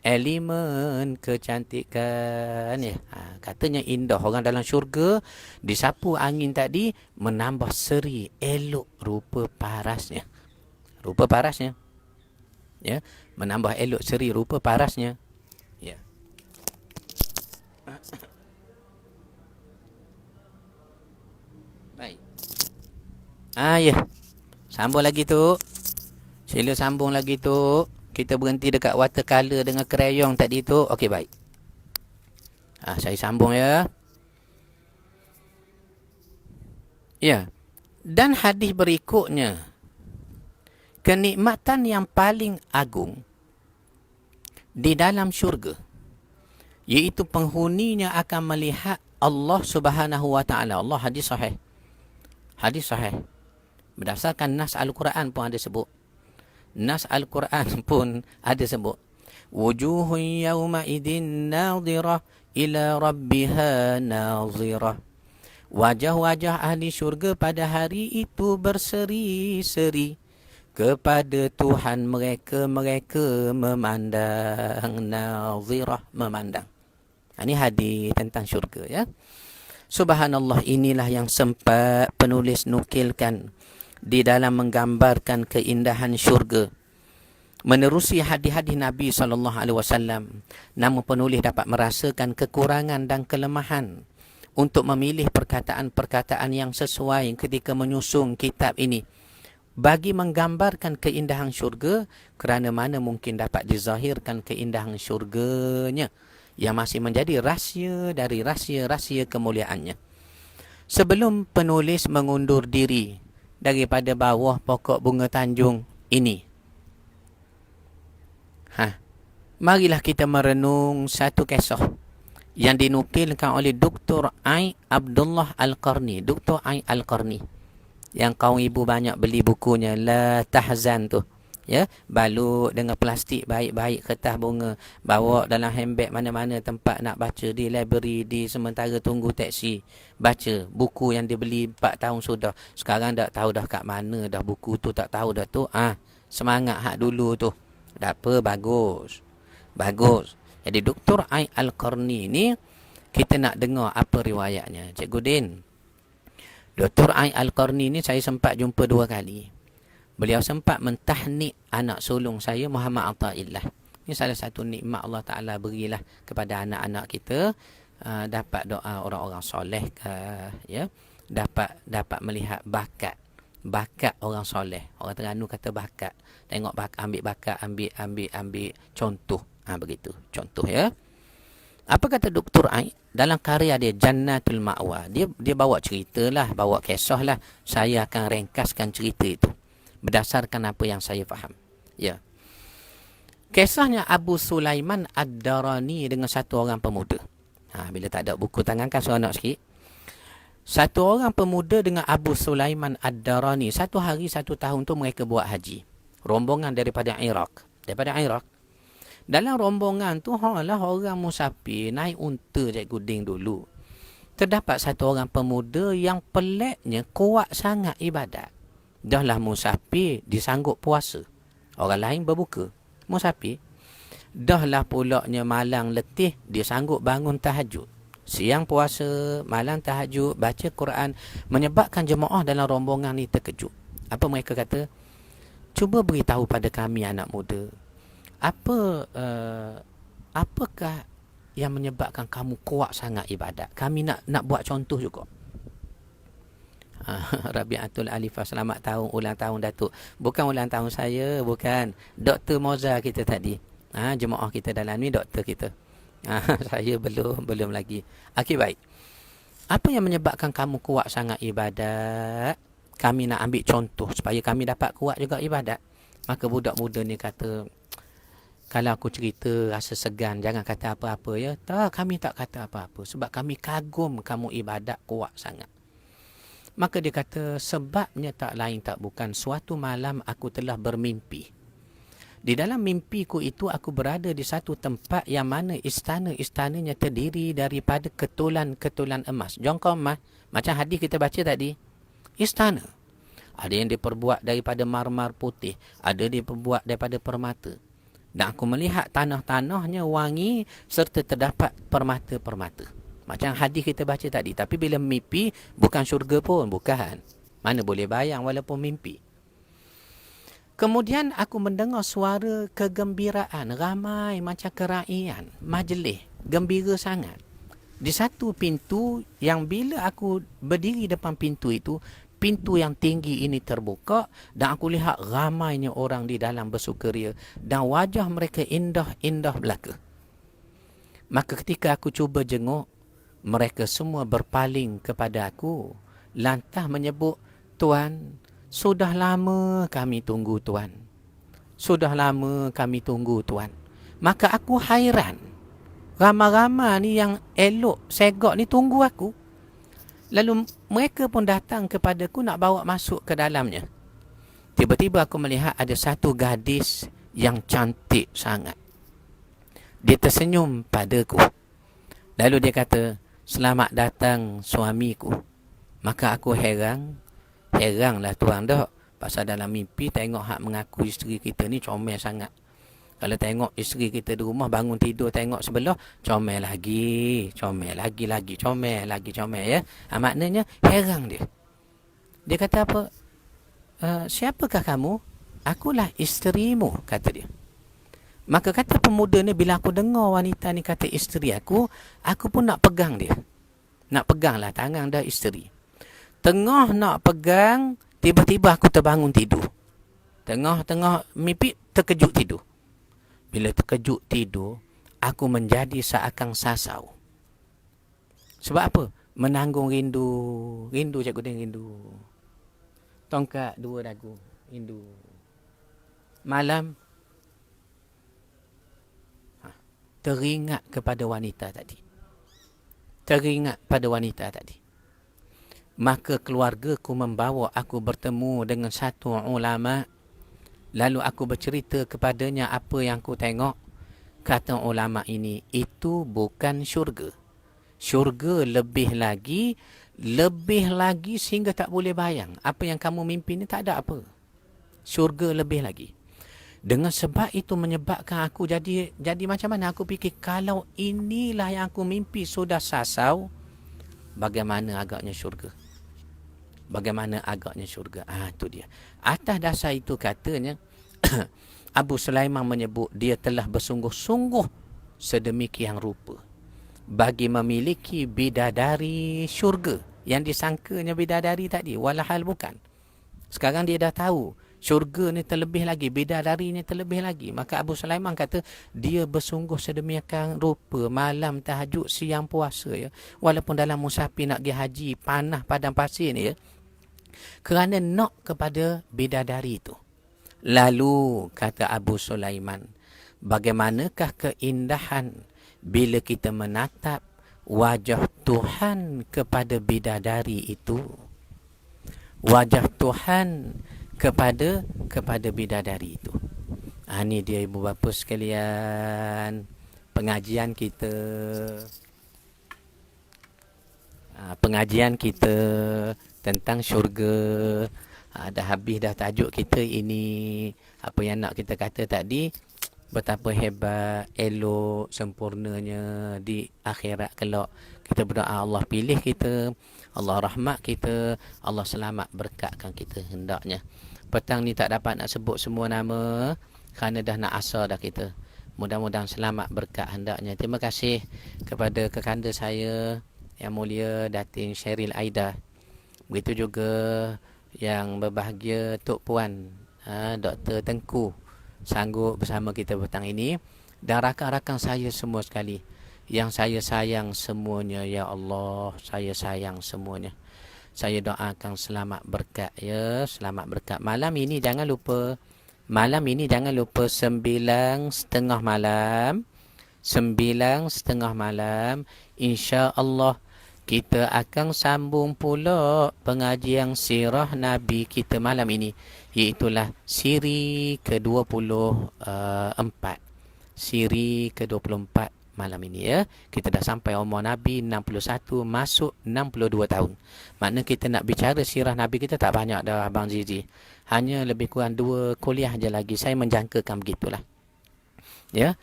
Elemen kecantikan ya. Katanya indah. Orang dalam syurga disapu angin tadi menambah seri elok rupa parasnya. Rupa parasnya. Ya, menambah elok seri rupa parasnya. Ya. Baik. Ya. Sambung lagi tu. Sila sambung lagi tu. Kita berhenti dekat watercolor dengan krayon tadi tu. Okey, baik. Saya sambung ya. Ya. Dan hadis berikutnya. Kenikmatan yang paling agung di dalam syurga, iaitu penghuninya akan melihat Allah Subhanahu wa taala. Allah, hadis sahih. Hadis sahih. Berdasarkan nas Al-Quran pun ada sebut. Nas Al-Quran pun ada sebut. Wujuhun yawma idin nadhirah ila rabbiha nadhirah. Wajah-wajah ahli syurga pada hari itu berseri-seri kepada Tuhan mereka. Mereka memandang. Nadhirah, memandang. Ini hadis tentang syurga ya. Subhanallah, inilah yang sempat penulis nukilkan di dalam menggambarkan keindahan syurga. Menerusi hadis-hadis Nabi SAW, namun penulis dapat merasakan kekurangan dan kelemahan untuk memilih perkataan-perkataan yang sesuai ketika menyusun kitab ini bagi menggambarkan keindahan syurga, kerana mana mungkin dapat dizahirkan keindahan syurganya yang masih menjadi rahsia dari rahsia-rahsia kemuliaannya. Sebelum penulis mengundur diri daripada bawah pokok bunga Tanjung ini, marilah kita merenung satu kisah yang dinukilkan oleh Dr. Ai Abdullah Al-Qarni. Dr. Ai Al-Qarni, yang kaum ibu banyak beli bukunya La Tahzan tu, Ya, balut dengan plastik baik-baik, kertas bunga, bawa dalam handbag mana-mana tempat nak baca, di library, di sementara tunggu teksi, baca buku yang dibeli 4 tahun sudah, sekarang tak tahu dah kat mana dah buku tu, tak tahu dah tu. Semangat hak dulu tu. Tak apa, bagus. Bagus. Jadi Dr. Ai Al-Qarni ni, kita nak dengar apa riwayatnya. Cikgu Din, Dr. Ai Al-Qarni ni saya sempat jumpa 2 kali. Beliau sempat mentahnik anak sulung saya, Muhammad Athaillah. Ini salah satu nikmat Allah Ta'ala berilah kepada anak-anak kita. Dapat doa orang-orang soleh, ya, dapat melihat bakat orang soleh. Orang Terengganu kata bakat. Tengok ambil bakat, ambil contoh. Begitu, contoh ya. Apa kata Dr. Ai dalam karya dia Jannatul Ma'wa? Dia bawa ceritalah, bawa kisah lah. Saya akan ringkaskan cerita itu berdasarkan apa yang saya faham. Ya. Kisahnya Abu Sulaiman Ad-Darani dengan satu orang pemuda. Bila tak ada buku tangan kan seronok sikit. Satu orang pemuda dengan Abu Sulaiman Ad-Darani. Satu hari, satu tahun tu mereka buat haji. Rombongan daripada Iraq. Dalam rombongan tu, orang musafir naik unta Cikgu Ding dulu. Terdapat satu orang pemuda yang peliknya kuat sangat ibadat. Dahlah musafir, disanggup puasa. Orang lain berbuka. Musafir. Dahlah pulaknya malang letih, dia sanggup bangun tahajud. Siang puasa, malam tahajud, baca Quran. Menyebabkan jemaah dalam rombongan ni terkejut. Apa mereka kata? Cuba beritahu pada kami anak muda. Apakah yang menyebabkan kamu kuat sangat ibadat? Kami nak buat contoh juga. Rabi'atul Alifah, selamat tahun, ulang tahun Datuk. Bukan ulang tahun saya, bukan. Dr. Moza kita tadi. Jemaah kita dalam ni doktor kita. Saya belum lagi. Okey, baik. Apa yang menyebabkan kamu kuat sangat ibadat? Kami nak ambil contoh supaya kami dapat kuat juga ibadat. Maka budak muda ni kata, kalau aku cerita rasa segan, jangan kata apa-apa ya. Tak, kami tak kata apa-apa sebab kami kagum kamu ibadat kuat sangat. Maka dia kata, sebabnya tak lain tak bukan, suatu malam aku telah bermimpi. Di dalam mimpiku itu aku berada di satu tempat yang mana istana-istananya terdiri daripada ketulan-ketulan emas. Jongkau emas, macam hadis kita baca tadi. Istana. Ada yang diperbuat daripada marmar putih, ada diperbuat daripada permata. Dan aku melihat tanah-tanahnya wangi serta terdapat permata-permata. Macam hadis kita baca tadi. Tapi bila mimpi, bukan syurga pun. Bukan. Mana boleh bayang walaupun mimpi. Kemudian aku mendengar suara kegembiraan. Ramai macam keraian. Majlis. Gembira sangat. Di satu pintu yang bila aku berdiri depan pintu itu, pintu yang tinggi ini terbuka dan aku lihat ramainya orang di dalam bersukaria. Dan wajah mereka indah-indah belaka. Maka ketika aku cuba jenguk, mereka semua berpaling kepada aku. Lantas menyebut, Tuan, sudah lama kami tunggu Tuan. Sudah lama kami tunggu Tuan. Maka aku hairan. Ramai-ramai ni yang elok, segak ni tunggu aku. Lalu mereka pun datang kepadaku nak bawa masuk ke dalamnya. Tiba-tiba aku melihat ada satu gadis yang cantik sangat. Dia tersenyum padaku. Lalu dia kata, selamat datang suamiku. Maka aku heranlah tuan dah. Pasal dalam mimpi tengok hak mengaku isteri kita ni comel sangat. Kalau tengok isteri kita di rumah bangun tidur tengok sebelah, comel lagi, comel ya. Maknanya heran dia. Dia kata apa? Siapakah kamu? Akulah isterimu, kata dia. Maka kata pemuda ni, bila aku dengar wanita ni kata isteri aku pun nak pegang dia. Nak peganglah tangan dah isteri. Tengah nak pegang, tiba-tiba aku terbangun tidur. Tengah-tengah mimpi terkejut tidur. Bila terkejut tidur, aku menjadi seakan sasau. Sebab apa? Menanggung rindu. Rindu Cikgu Din, rindu. Tongkat dua dagu, rindu. Malam, teringat kepada wanita tadi. Teringat pada wanita tadi. Maka keluargaku membawa aku bertemu dengan satu ulama Lalu aku bercerita kepadanya apa yang aku tengok. Kata ulama ini, itu bukan syurga. Syurga lebih lagi sehingga tak boleh bayang. Apa yang kamu mimpi ni tak ada apa. Syurga lebih lagi. Dengan sebab itu menyebabkan aku jadi macam mana? Aku fikir, kalau inilah yang aku mimpi sudah sasau, bagaimana agaknya syurga? Bagaimana agaknya syurga? Itu dia. Atas dasar itu katanya, Abu Sulaiman menyebut dia telah bersungguh-sungguh sedemikian rupa bagi memiliki bidadari syurga yang disangkanya bidadari tadi, walahal bukan. Sekarang dia dah tahu syurga ni terlebih lagi, bidadari ni terlebih lagi. Maka Abu Sulaiman kata dia bersungguh sedemikian rupa, malam tahajud, siang puasa, ya, walaupun dalam musafir nak pergi haji, panah padang pasir ni, ya, kerana nak kepada bidadari itu. Lalu kata Abu Sulaiman, bagaimanakah keindahan bila kita menatap wajah Tuhan kepada bidadari itu? Wajah Tuhan kepada bidadari itu. Ini dia ibu bapa sekalian, pengajian kita. Pengajian kita tentang syurga. Dah habis dah tajuk kita ini. Apa yang nak kita kata tadi, betapa hebat, elok, sempurnanya di akhirat kelak. Kita berdoa Allah pilih kita, Allah rahmat kita, Allah selamat berkatkan kita hendaknya. Petang ni tak dapat nak sebut semua nama kerana dah nak asar dah kita. Mudah-mudahan selamat berkat hendaknya. Terima kasih kepada kekanda saya yang mulia Datin Sheril Aida. Begitu juga yang berbahagia Tok Puan Dr. Tengku sanggup bersama kita petang ini, dan rakan-rakan saya semua sekali yang saya sayang semuanya. Ya Allah, saya sayang semuanya. Saya doakan selamat berkat, ya, selamat berkat. Malam ini jangan lupa 9:30 malam, 9:30 malam, insya-Allah kita akan sambung pula pengajian sirah Nabi kita malam ini, iaitulah siri ke-24. Siri ke-24 malam ini, ya. Kita dah sampai umur Nabi 61 masuk 62 tahun. Makna kita nak bicara sirah Nabi kita tak banyak dah Abang Zizi. Hanya lebih kurang 2 kuliah je lagi. Saya menjangkakan begitulah. Ya,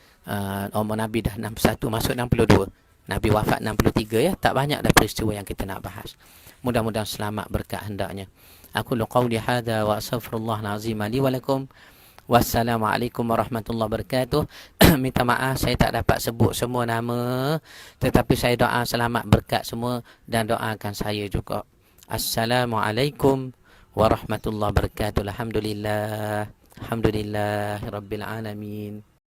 umur Nabi dah 61 masuk 62. Nabi wafat 63, ya. Tak banyak dah peristiwa yang kita nak bahas. Mudah-mudahan selamat berkat hendaknya. Aku qauli hadza wa astaghfirullahal azim li wa lakum. Wassalamualaikum warahmatullahi wabarakatuh. Minta maaf saya tak dapat sebut semua nama, tetapi saya doa selamat berkat semua dan doakan saya juga. Assalamualaikum warahmatullahi wabarakatuh. Alhamdulillah. Alhamdulillahirabbil alamin.